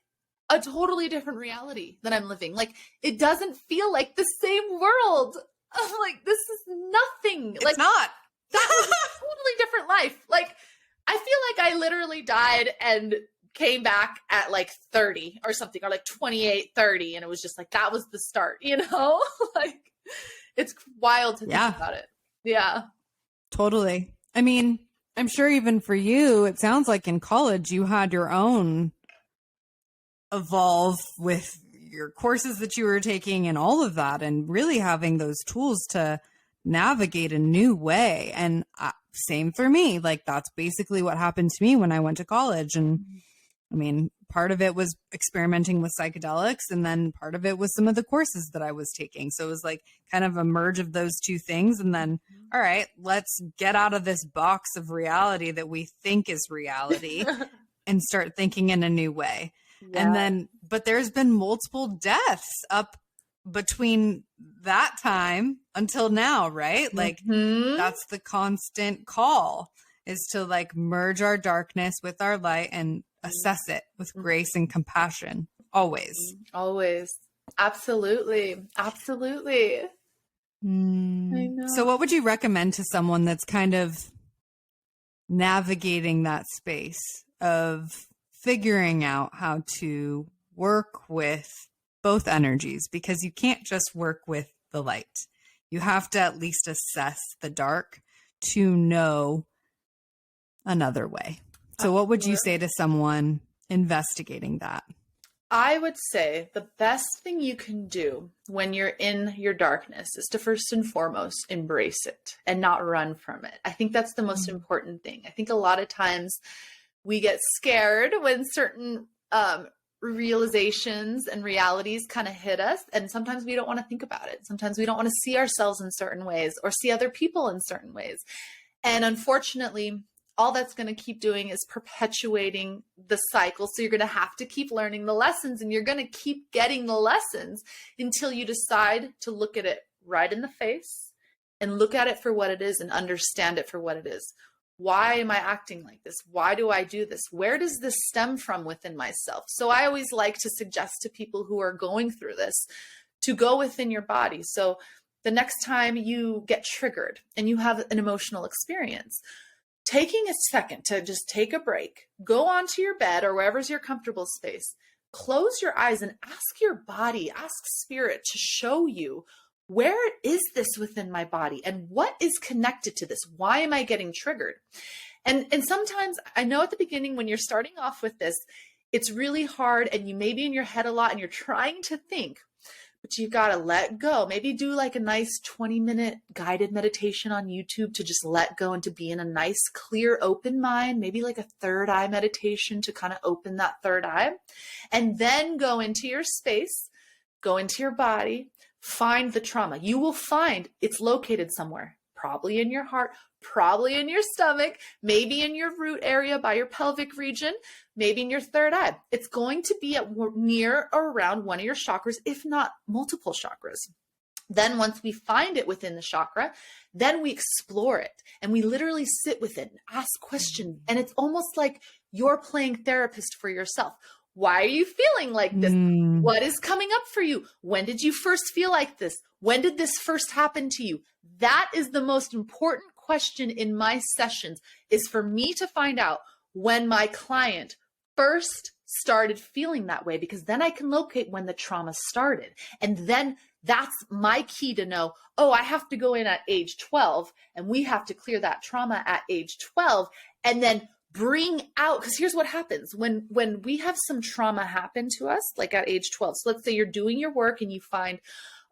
S2: a totally different reality that I'm living. Like, it doesn't feel like the same world. I'm like, this is nothing.
S1: It's not.
S2: That was a totally different life. Like, I feel like I literally died and came back at like 30 or something, or like 28, 30. And it was just like, that was the start, like, it's wild to think about it. Yeah.
S1: Totally. I mean, I'm sure even for you, it sounds like in college, you had your own evolve with your courses that you were taking and all of that, and really having those tools to navigate a new way. And same for me. Like, that's basically what happened to me when I went to college. And I mean, part of it was experimenting with psychedelics, and then part of it was some of the courses that I was taking. So it was like kind of a merge of those two things. And then, all right, let's get out of this box of reality that we think is reality and start thinking in a new way. Yeah. And then, but there's been multiple deaths up between that time until now, right? Like, that's the constant call, is to like merge our darkness with our light and assess it with grace and compassion. Always.
S2: Absolutely. I know.
S1: So what would you recommend to someone that's kind of navigating that space of figuring out how to work with both energies, because you can't just work with the light. You have to at least assess the dark to know another way. So what would you say to someone investigating that?
S2: I would say the best thing you can do when you're in your darkness is to first and foremost embrace it and not run from it. I think that's the most important thing. I think a lot of times we get scared when certain realizations and realities kind of hit us, and sometimes we don't want to think about it. Sometimes we don't want to see ourselves in certain ways or see other people in certain ways. And unfortunately, all that's going to keep doing is perpetuating the cycle. So you're going to have to keep learning the lessons, and you're going to keep getting the lessons until you decide to look at it right in the face and look at it for what it is and understand it for what it is. Why am I acting like this? Why do I do this? Where does this stem from within myself? So I always like to suggest to people who are going through this to go within your body. So the next time you get triggered and you have an emotional experience, taking a second to just take a break, go onto your bed or wherever's your comfortable space, close your eyes and ask your body, ask spirit to show you, where is this within my body and what is connected to this? Why am I getting triggered? And sometimes I know at the beginning when you're starting off with this, it's really hard and you may be in your head a lot and you're trying to think, but you got to let go. Maybe do like a nice 20-minute guided meditation on YouTube to just let go and to be in a nice, clear, open mind, maybe like a third eye meditation to kind of open that third eye, and then go into your space, go into your body, find the trauma. You will find it's located somewhere, probably in your heart, probably in your stomach, maybe in your root area by your pelvic region, maybe in your third eye. It's going to be at near or around one of your chakras, if not multiple chakras. Then once we find it within the chakra, then we explore it and we literally sit with it and ask questions. And it's almost like you're playing therapist for yourself. Why are you feeling like this? What is coming up for you? When did you first feel like this? When did this first happen to you? That is the most important question in my sessions, is for me to find out when my client first started feeling that way, because then I can locate when the trauma started. And then that's my key to know, oh, I have to go in at age 12 and we have to clear that trauma at age 12 and then bring out, because here's what happens when we have some trauma happen to us, like at age 12. So let's say you're doing your work and you find,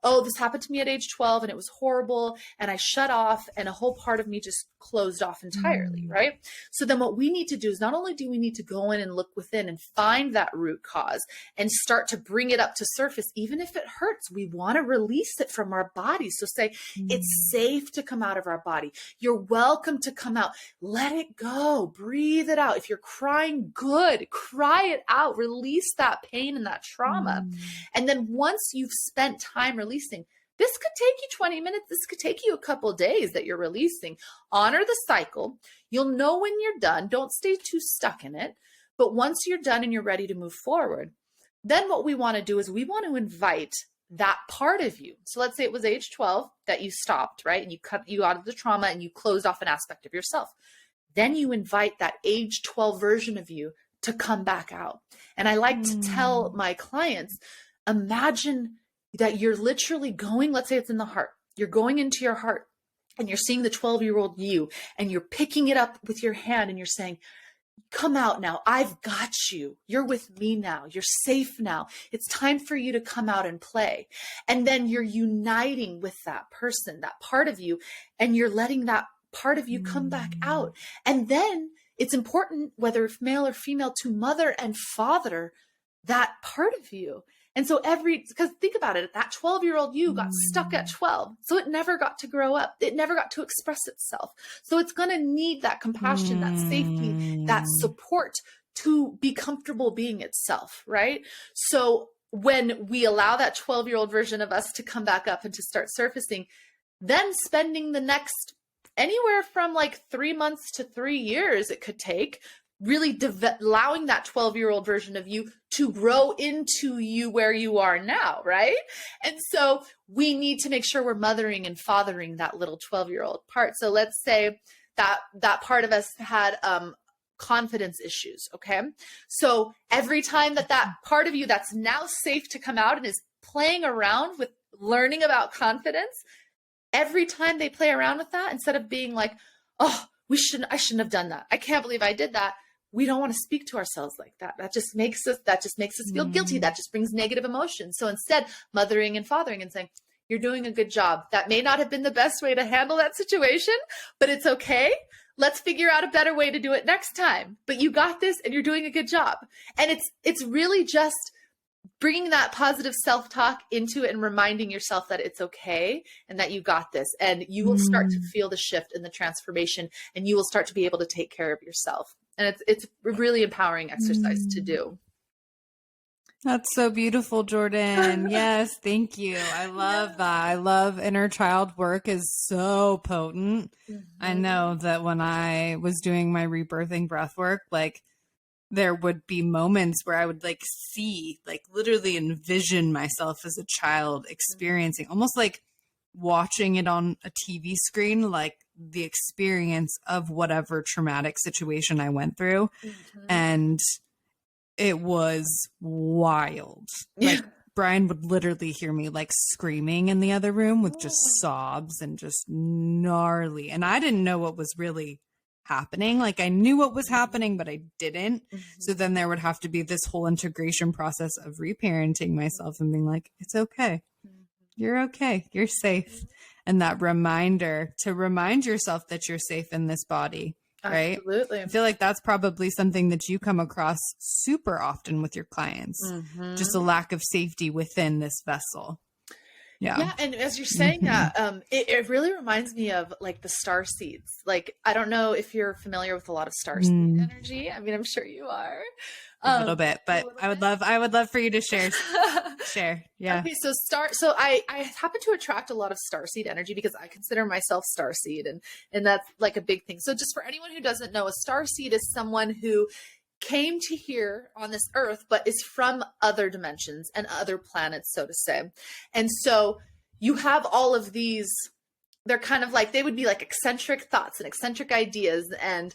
S2: oh, this happened to me at age 12 and it was horrible and I shut off and a whole part of me just closed off entirely, right? So then what we need to do is not only do we need to go in and look within and find that root cause and start to bring it up to surface, even if it hurts, we want to release it from our body. So say, it's safe to come out of our body. You're welcome to come out. Let it go. Breathe it out. If you're crying, good. Cry it out. Release that pain and that trauma. And then once you've spent time releasing, this could take you 20 minutes. This could take you a couple of days that you're releasing. Honor the cycle. You'll know when you're done. Don't stay too stuck in it. But once you're done and you're ready to move forward, then what we want to do is we want to invite that part of you. So let's say it was age 12 that you stopped, right? And you cut you out of the trauma and you closed off an aspect of yourself. Then you invite that age 12 version of you to come back out. And I like to tell my clients, imagine that you're literally going, let's say it's in the heart. You're going into your heart and you're seeing the 12-year-old you and you're picking it up with your hand and you're saying, come out now. I've got you. You're with me now. You're safe now. It's time for you to come out and play. And then you're uniting with that person, that part of you, and you're letting that part of you come back out. And then it's important, whether male or female, to mother and father that part of you. And so because think about it, that 12-year-old you got stuck at 12. So it never got to grow up. It never got to express itself. So it's going to need that compassion, that safety, that support to be comfortable being itself, right? So when we allow that 12-year-old version of us to come back up and to start surfacing, then spending the next anywhere from like 3 months to 3 years, it could take, really allowing that 12-year-old version of you to grow into you where you are now, right? And so we need to make sure we're mothering and fathering that little 12-year-old part. So let's say that part of us had confidence issues. Okay. So every time that part of you that's now safe to come out and is playing around with learning about confidence, every time they play around with that, instead of being like, oh, I shouldn't have done that, I can't believe I did that, we don't want to speak to ourselves like that. That just makes us feel guilty. That just brings negative emotions. So instead, mothering and fathering and saying, you're doing a good job. That may not have been the best way to handle that situation, but it's okay. Let's figure out a better way to do it next time. But you got this and you're doing a good job. And it's really just bringing that positive self-talk into it and reminding yourself that it's okay and that you got this. And you will start to feel the shift and the transformation, and you will start to be able to take care of yourself. And it's a really empowering exercise to do.
S1: That's so beautiful, Jordan. Yes, thank you. I love that. I love inner child work is so potent. I know that when I was doing my rebirthing breath work, like there would be moments where I would like see, like literally envision myself as a child experiencing, almost like watching it on a TV screen, like the experience of whatever traumatic situation I went through. And it was wild. Like Brian would literally hear me like screaming in the other room with just sobs and just gnarly. And I didn't know what was really happening. Like I knew what was happening, but I didn't. So then there would have to be this whole integration process of reparenting myself and being like, it's okay. You're okay. You're safe. And that reminder to remind yourself that you're safe in this body. Right?
S2: Absolutely.
S1: I feel like that's probably something that you come across super often with your clients. Just a lack of safety within this vessel.
S2: Yeah. And as you're saying that, it really reminds me of like the star seeds. Like, I don't know if you're familiar with a lot of star seed energy. I mean, I'm sure you are.
S1: A little bit, but I would love for you to share. Yeah.
S2: Okay. So I happen to attract a lot of starseed energy because I consider myself starseed, and that's like a big thing. So just for anyone who doesn't know, a starseed is someone who came to here on this earth, but is from other dimensions and other planets, so to say. And so you have all of these, they're kind of like, they would be like eccentric thoughts and eccentric ideas, and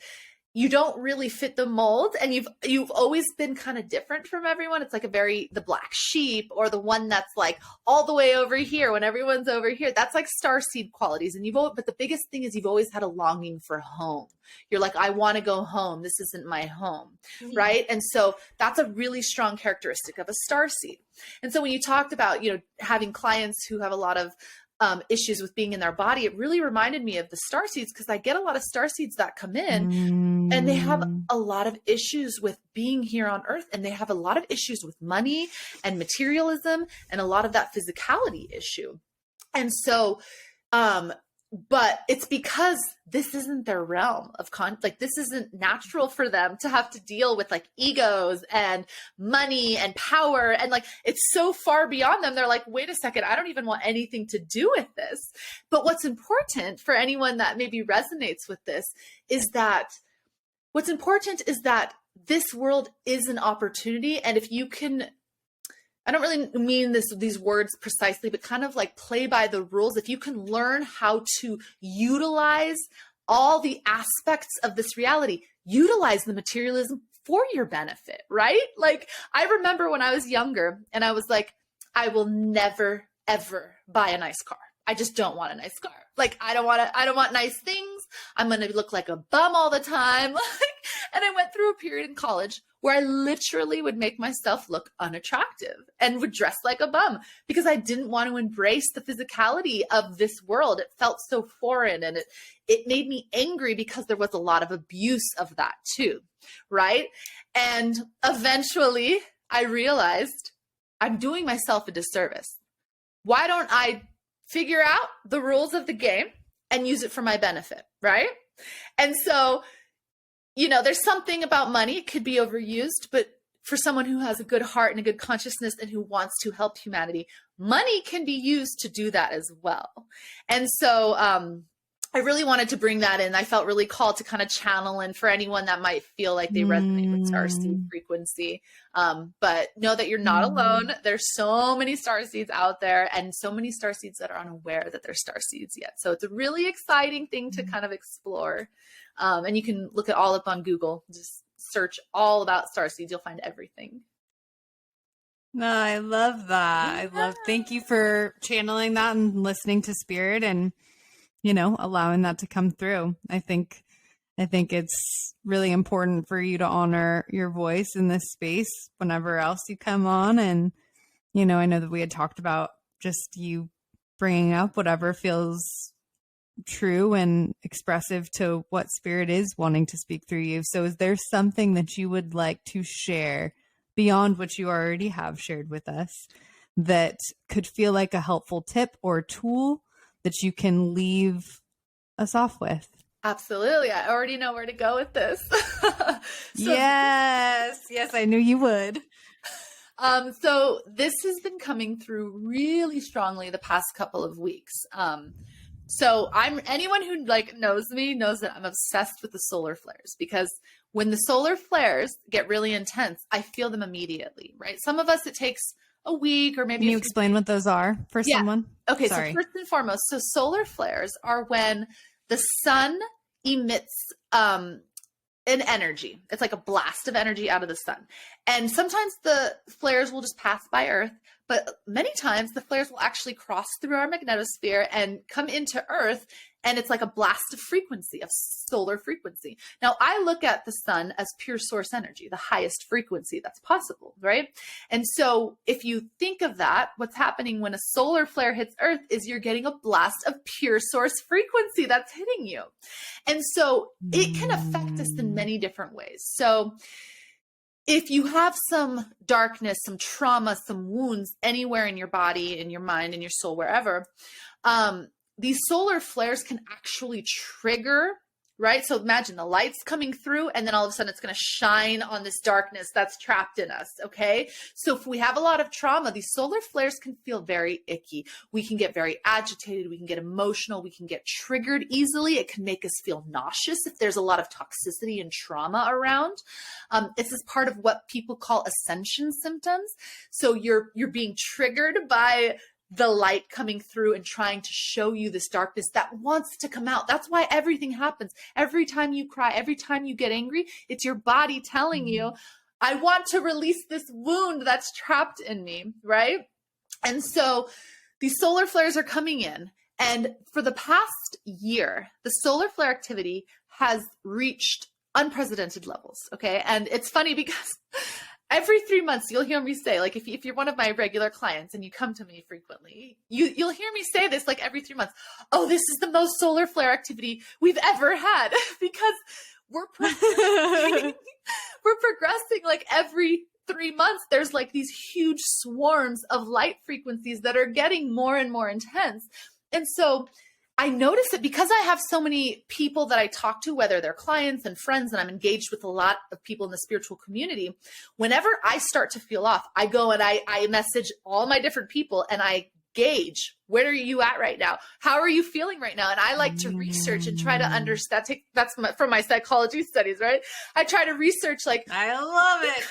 S2: you don't really fit the mold, and you've always been kind of different from everyone. It's like the black sheep, or the one that's like all the way over here when everyone's over here. That's like starseed qualities. And but the biggest thing is you've always had a longing for home. You're like, I want to go home. This isn't my home. Right. And so that's a really strong characteristic of a starseed. And so when you talked about, having clients who have a lot of issues with being in their body, it really reminded me of the starseeds, because I get a lot of starseeds that come in and they have a lot of issues with being here on earth, and they have a lot of issues with money and materialism and a lot of that physicality issue. And so, but it's because this isn't their realm of like this isn't natural for them to have to deal with like egos and money and power. And like, it's so far beyond them. They're like, wait a second, I don't even want anything to do with this. But what's important for anyone that maybe resonates with this is that this world is an opportunity. And if you can, I don't really mean these words precisely, but kind of like play by the rules. If you can learn how to utilize all the aspects of this reality, utilize the materialism for your benefit, right? Like, I remember when I was younger and I was like, I will never, ever buy a nice car. I just don't want a nice car. Like, I don't want nice things. I'm going to look like a bum all the time. And I went through a period in college where I literally would make myself look unattractive and would dress like a bum because I didn't want to embrace the physicality of this world. It felt so foreign, and it made me angry because there was a lot of abuse of that too, right? And eventually I realized I'm doing myself a disservice. Why don't I figure out the rules of the game and use it for my benefit, right? And so, there's something about money. It could be overused, but for someone who has a good heart and a good consciousness and who wants to help humanity, money can be used to do that as well. And so, I really wanted to bring that in. I felt really called to kind of channel in for anyone that might feel like they resonate with starseed
S1: Mm.
S2: frequency. But know that you're not
S1: Mm.
S2: alone. There's so many starseeds out there and so many starseeds that are unaware that they're starseeds yet. So it's a really exciting thing to kind of explore. And you can look it all up on Google. Just search all about starseeds. You'll find everything.
S1: No, I love that. Thank you for channeling that and listening to spirit and, allowing that to come through. I think it's really important for you to honor your voice in this space whenever else you come on. And, I know that we had talked about just you bringing up whatever feels true and expressive to what spirit is wanting to speak through you. So is there something that you would like to share beyond what you already have shared with us that could feel like a helpful tip or tool that you can leave us off with?
S2: Absolutely. I already know where to go with this.
S1: Yes, I knew you would.
S2: So this has been coming through really strongly the past couple of weeks. So anyone who knows me knows that I'm obsessed with the solar flares, because when the solar flares get really intense, I feel them immediately, right? Some of us, it takes a week or maybe.
S1: Can you explain what those are for someone?
S2: Okay.
S1: Sorry.
S2: So first and foremost, solar flares are when the sun emits, an energy. It's like a blast of energy out of the sun. And sometimes the flares will just pass by Earth, but many times the flares will actually cross through our magnetosphere and come into Earth. And it's like a blast of frequency, of solar frequency. Now, I look at the sun as pure source energy, the highest frequency that's possible, right? And so if you think of that, what's happening when a solar flare hits Earth is you're getting a blast of pure source frequency that's hitting you. And so it can affect us in many different ways. So if you have some darkness, some trauma, some wounds anywhere in your body, in your mind, in your soul, wherever, these solar flares can actually trigger, right? So imagine the light's coming through and then all of a sudden it's going to shine on this darkness that's trapped in us. Okay. So if we have a lot of trauma, these solar flares can feel very icky. We can get very agitated. We can get emotional. We can get triggered easily. It can make us feel nauseous if there's a lot of toxicity and trauma around. This is part of what people call ascension symptoms. So you're being triggered by the light coming through and trying to show you this darkness that wants to come out. That's why everything happens. Every time you cry, every time you get angry, it's your body telling you, I want to release this wound that's trapped in me, right? And so these solar flares are coming in. And for the past year, the solar flare activity has reached unprecedented levels, okay? And it's funny because every 3 months, you'll hear me say, like, if you're one of my regular clients and you come to me frequently, you'll hear me say this like every 3 months. Oh, this is the most solar flare activity we've ever had, because we're progressing. We're progressing like every 3 months. There's like these huge swarms of light frequencies that are getting more and more intense. And so I notice it because I have so many people that I talk to, whether they're clients and friends, and I'm engaged with a lot of people in the spiritual community. Whenever I start to feel off, I go and I message all my different people and I gauge, where are you at right now? How are you feeling right now? And I like to research and try to understand. That's from my psychology studies, right? I try to research, like,
S1: I love it.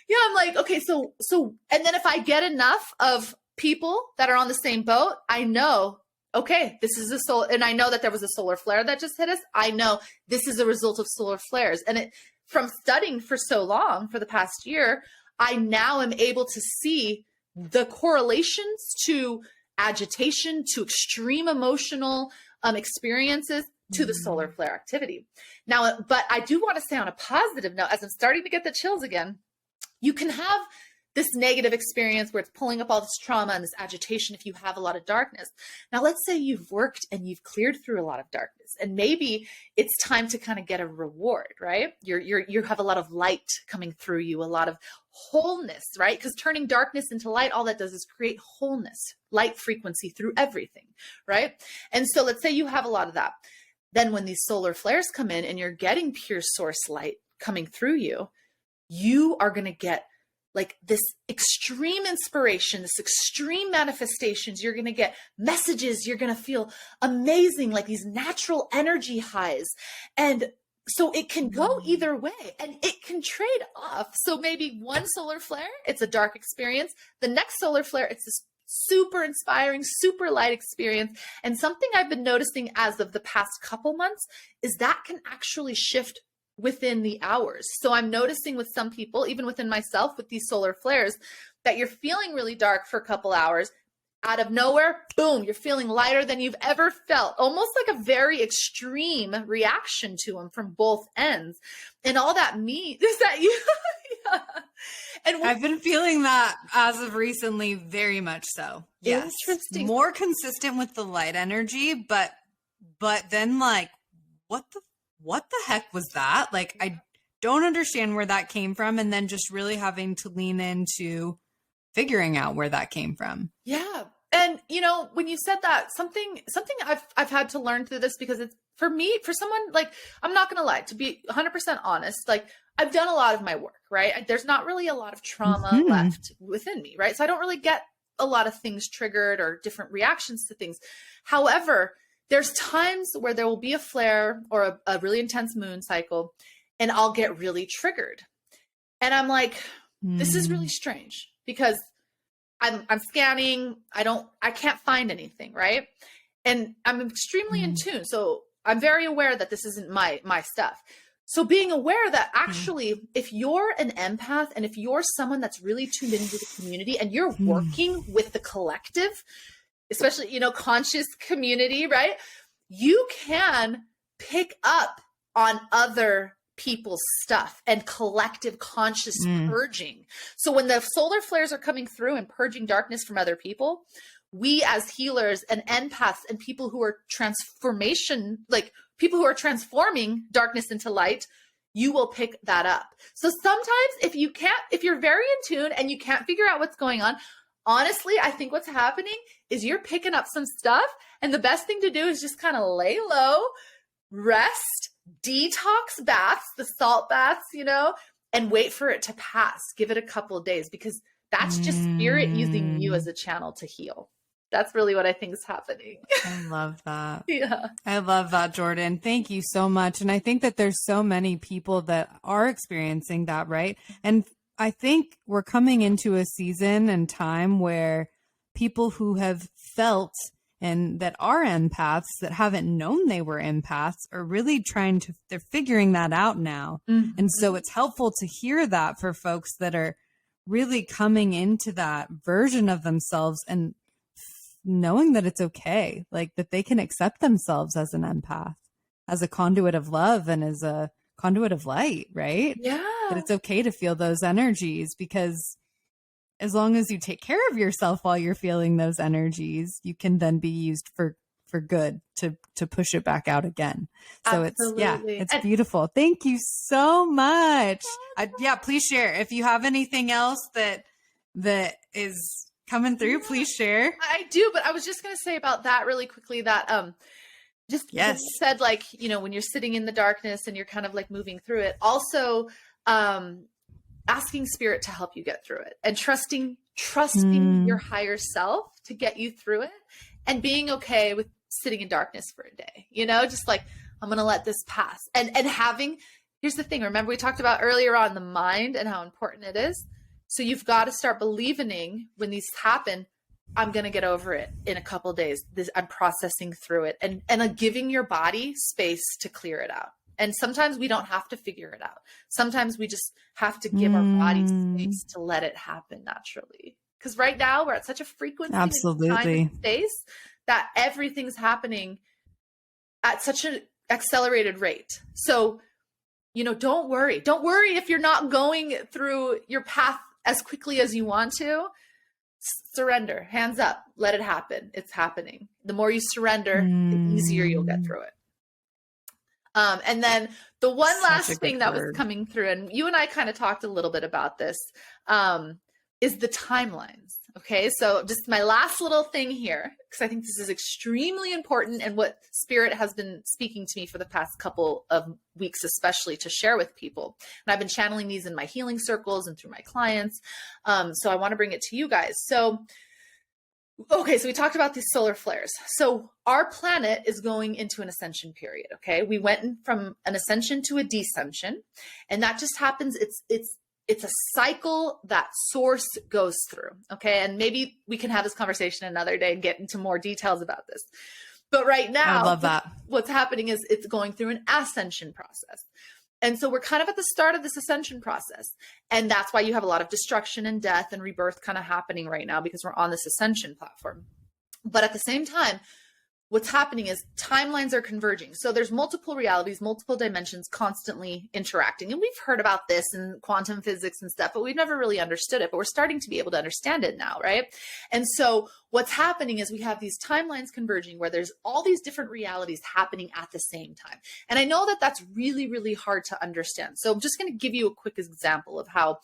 S2: Yeah, I'm like, okay, so, and then if I get enough of people that are on the same boat, I know, okay, this is and I know that there was a solar flare that just hit us. I know this is a result of solar flares. And from studying for so long, for the past year, I now am able to see the correlations to agitation, to extreme emotional experiences, to the solar flare activity. Now, but I do want to say on a positive note, as I'm starting to get the chills again, you can have this negative experience where it's pulling up all this trauma and this agitation if you have a lot of darkness. Now, let's say you've worked and you've cleared through a lot of darkness, and maybe it's time to kind of get a reward, right? You have a lot of light coming through you, a lot of wholeness, right? Because turning darkness into light, all that does is create wholeness, light frequency through everything, right? And so let's say you have a lot of that. Then when these solar flares come in and you're getting pure source light coming through you, you are going to get like this extreme inspiration, this extreme manifestations. You're going to get messages. You're going to feel amazing, like these natural energy highs. And so it can go either way, and it can trade off. So maybe one solar flare, it's a dark experience. The next solar flare, it's this super inspiring, super light experience. And something I've been noticing as of the past couple months is that can actually shift within the hours. So I'm noticing with some people, even within myself, with these solar flares, that you're feeling really dark for a couple hours. Out of nowhere, boom, you're feeling lighter than you've ever felt. Almost like a very extreme reaction to them from both ends. And all that means is that you, yeah. And
S1: I've been feeling that as of recently, very much so. Yes.
S2: Interesting.
S1: More consistent with the light energy, but then like, what the heck was that? Like, I don't understand where that came from. And then just really having to lean into figuring out where that came from.
S2: Yeah. And you know, when you said that, something I've had to learn through this, because it's for me, for someone like, I'm not going to lie, to be 100% honest, like I've done a lot of my work, right? There's not really a lot of trauma left within me, right? So I don't really get a lot of things triggered or different reactions to things. However, there's times where there will be a flare or a really intense moon cycle, and I'll get really triggered. And I'm like, this is really strange, because I'm scanning. I can't find anything, right? And I'm extremely in tune. So I'm very aware that this isn't my stuff. So being aware that actually, if you're an empath and if you're someone that's really tuned into the community and you're working with the collective, especially, you know, conscious community, right? You can pick up on other people's stuff and collective conscious purging. So when the solar flares are coming through and purging darkness from other people, we as healers and empaths and people who are people who are transforming darkness into light, you will pick that up. So sometimes if you're very in tune and you can't figure out what's going on, honestly, I think what's happening is you're picking up some stuff, and the best thing to do is just kind of lay low, rest, detox baths, the salt baths, you know, and wait for it to pass. Give it a couple of days, because that's just spirit using you as a channel to heal. That's really what I think is happening.
S1: I love that.
S2: Yeah.
S1: I love that, Jordan. Thank you so much. And I think that there's so many people that are experiencing that, right? And I think we're coming into a season and time where people who have felt and that are empaths that haven't known they were empaths are really they're figuring that out now. And so it's helpful to hear that for folks that are really coming into that version of themselves and knowing that it's okay, like that they can accept themselves as an empath, as a conduit of love and as a conduit of light, right?
S2: Yeah.
S1: That it's okay to feel those energies, because as long as you take care of yourself while you're feeling those energies, you can then be used for good to push it back out again. So
S2: Absolutely.
S1: it's beautiful. Thank you so much. Please share. If you have anything else that is coming through, please share.
S2: I do, but I was just going to say about that really quickly that, just
S1: yes,
S2: you said, like, you know, when you're sitting in the darkness and you're kind of like moving through it, also, asking spirit to help you get through it, and trusting your higher self to get you through it, and being okay with sitting in darkness for a day, you know, just like, I'm going to let this pass. And here's the thing. Remember, we talked about earlier on the mind and how important it is. So you've got to start believing when these happen, I'm going to get over it in a couple of days. I'm processing through it, and giving your body space to clear it out. And sometimes we don't have to figure it out. Sometimes we just have to give our body space to let it happen naturally. Because right now we're at such a frequency,
S1: absolutely,
S2: time and space, that everything's happening at such an accelerated rate. So, you know, don't worry. Don't worry if you're not going through your path as quickly as you want to. Surrender, hands up, let it happen. It's happening. The more you surrender, the easier you'll get through it. And then the one last thing that was coming through, and you and I kind of talked a little bit about this, is the timelines. Okay. So just my last little thing here, because I think this is extremely important and what Spirit has been speaking to me for the past couple of weeks, especially to share with people. And I've been channeling these in my healing circles and through my clients. So I want to bring it to you guys. So, okay, so we talked about these solar flares. So our planet is going into an ascension period, okay? We went from an ascension to a descension, and that just happens. It's a cycle that source goes through, okay? And maybe we can have this conversation another day and get into more details about this. But right now,
S1: I would love that.
S2: What's happening is it's going through an ascension process. And so we're kind of at the start of this ascension process. And that's why you have a lot of destruction and death and rebirth kind of happening right now, because we're on this ascension platform. But at the same time, what's happening is timelines are converging. So there's multiple realities, multiple dimensions constantly interacting. And we've heard about this in quantum physics and stuff, but we've never really understood it, but we're starting to be able to understand it now, right? And so what's happening is we have these timelines converging where there's all these different realities happening at the same time. And I know that that's really, really hard to understand. So I'm just going to give you a quick example of how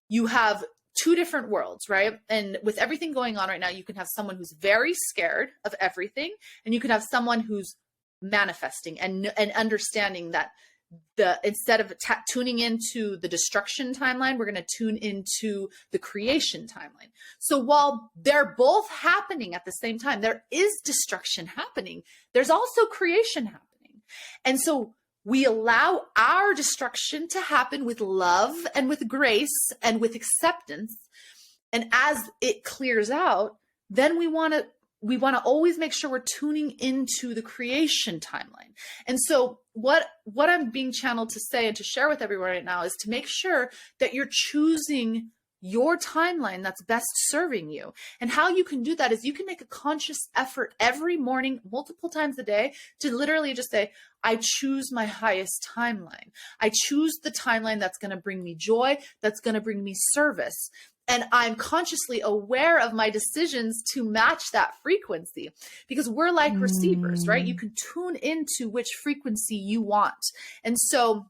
S2: you have two different worlds, right? And with everything going on right now, you can have someone who's very scared of everything, and you can have someone who's manifesting and understanding that instead of tuning into the destruction timeline, we're going to tune into the creation timeline. So while they're both happening at the same time, there is destruction happening. There's also creation happening. And so we allow our destruction to happen with love and with grace and with acceptance. And as it clears out, then we want to always make sure we're tuning into the creation timeline. And so what I'm being channeled to say and to share with everyone right now is to make sure that you're choosing your timeline that's best serving you. And how you can do that is you can make a conscious effort every morning, multiple times a day, to literally just say, I choose my highest timeline. I choose the timeline that's going to bring me joy, that's going to bring me service. And I'm consciously aware of my decisions to match that frequency, because we're like receivers, right? You can tune into which frequency you want. And so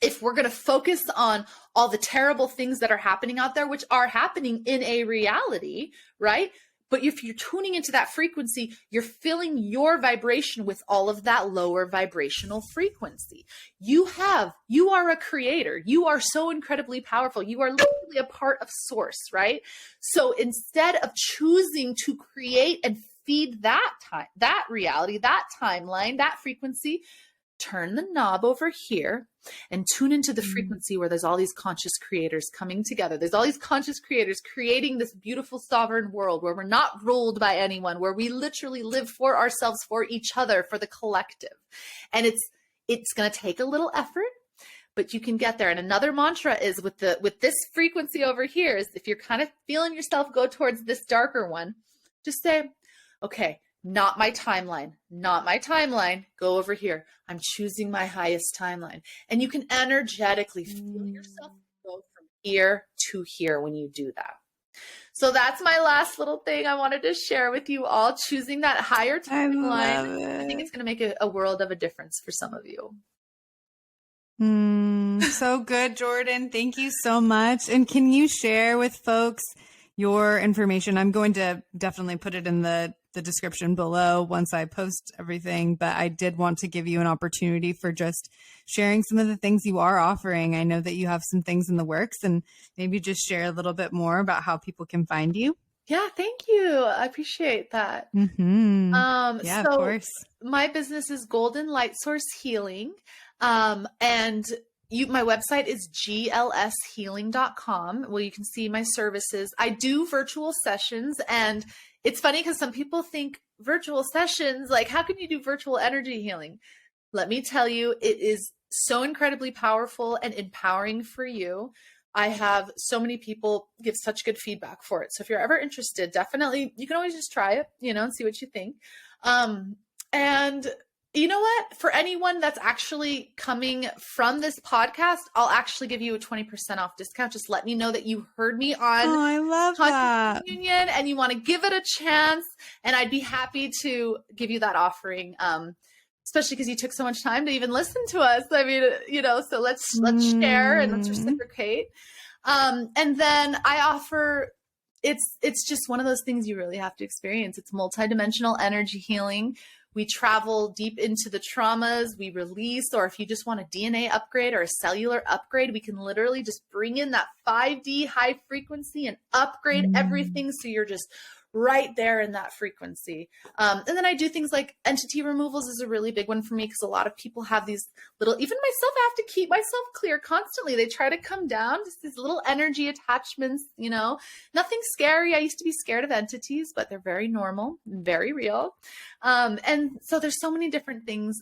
S2: if we're going to focus on all the terrible things that are happening out there, which are happening in a reality, right? But if you're tuning into that frequency, you're filling your vibration with all of that lower vibrational frequency. You are a creator. You are so incredibly powerful. You are literally a part of source, right? So instead of choosing to create and feed that reality, that timeline, that frequency, turn the knob over here and tune into the frequency where there's all these conscious creators coming together. There's all these conscious creators creating this beautiful sovereign world where we're not ruled by anyone, where we literally live for ourselves, for each other, for the collective. And it's going to take a little effort, but you can get there. And another mantra is with this frequency over here is, if you're kind of feeling yourself go towards this darker one, just say, okay, not my timeline, not my timeline. Go over here. I'm choosing my highest timeline. And you can energetically feel yourself go from here to here when you do that. So that's my last little thing I wanted to share with you all, choosing that higher timeline. I think it's going to make a world of a difference for some of you.
S1: So good, Jordan. Thank you so much. And can you share with folks your information? I'm going to definitely put it in the description below once I post everything, but I did want to give you an opportunity for just sharing some of the things you are offering. I know that you have some things in the works, and maybe just share a little bit more about how people can find you.
S2: Yeah, thank you. I appreciate that.
S1: Yeah, of course.
S2: My business is Golden Light Source Healing. And my website is glshealing.com. Well, you can see my services. I do virtual sessions, and it's funny because some people think virtual sessions, like, how can you do virtual energy healing? Let me tell you, it is so incredibly powerful and empowering for you. I have so many people give such good feedback for it. So if you're ever interested, definitely, you can always just try it, and see what you think. And you know what? For anyone that's actually coming from this podcast, I'll actually give you a 20% off discount. Just let me know that you heard me on
S1: I love that.
S2: Union and you want to give it a chance. And I'd be happy to give you that offering, especially because you took so much time to even listen to us. I mean, so let's share and let's reciprocate. And then I offer, it's just one of those things you really have to experience. It's multidimensional energy healing. We travel deep into the traumas, we release, or if you just want a DNA upgrade or a cellular upgrade, we can literally just bring in that 5D high frequency and upgrade everything so you're just right there in that frequency. And then I do things like entity removals is a really big one for me because a lot of people have these little, even myself, I have to keep myself clear constantly. They try to come down, just these little energy attachments, you know, nothing scary. I used to be scared of entities, but they're very normal, very real. And so there's so many different things.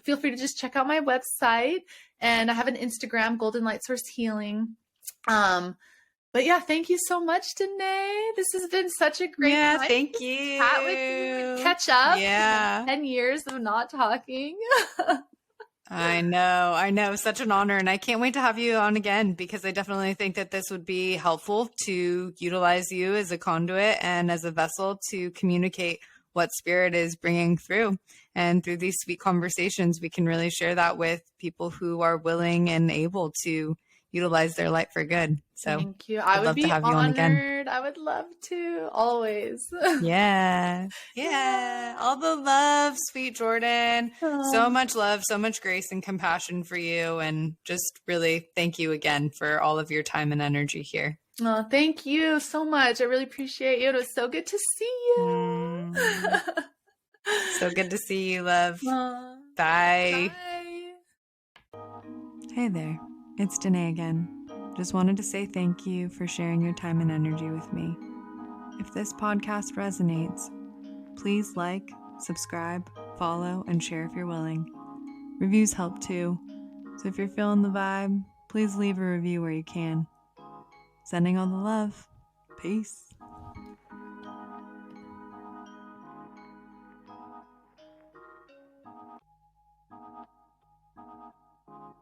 S2: Feel free to just check out my website, and I have an Instagram, Golden Light Source Healing. But yeah, thank you so much, Danae. This has been such a great time.
S1: Thank you.
S2: Chat with you and catch up.
S1: Yeah.
S2: 10 years of not talking.
S1: I know. Such an honor. And I can't wait to have you on again because I definitely think that this would be helpful to utilize you as a conduit and as a vessel to communicate what spirit is bringing through. And through these sweet conversations, we can really share that with people who are willing and able to utilize their light for good. So
S2: thank you. I would be honored. I would love to, always.
S1: Yeah. All the love, sweet Jordan. So much love, so much grace and compassion for you. And just really thank you again for all of your time and energy here.
S2: Oh, thank you so much. I really appreciate you. It was so good to see you.
S1: So good to see you, love. Bye. Hey there. It's Danae again. Just wanted to say thank you for sharing your time and energy with me. If this podcast resonates, please like, subscribe, follow, and share if you're willing. Reviews help too. So if you're feeling the vibe, please leave a review where you can. Sending all the love. Peace.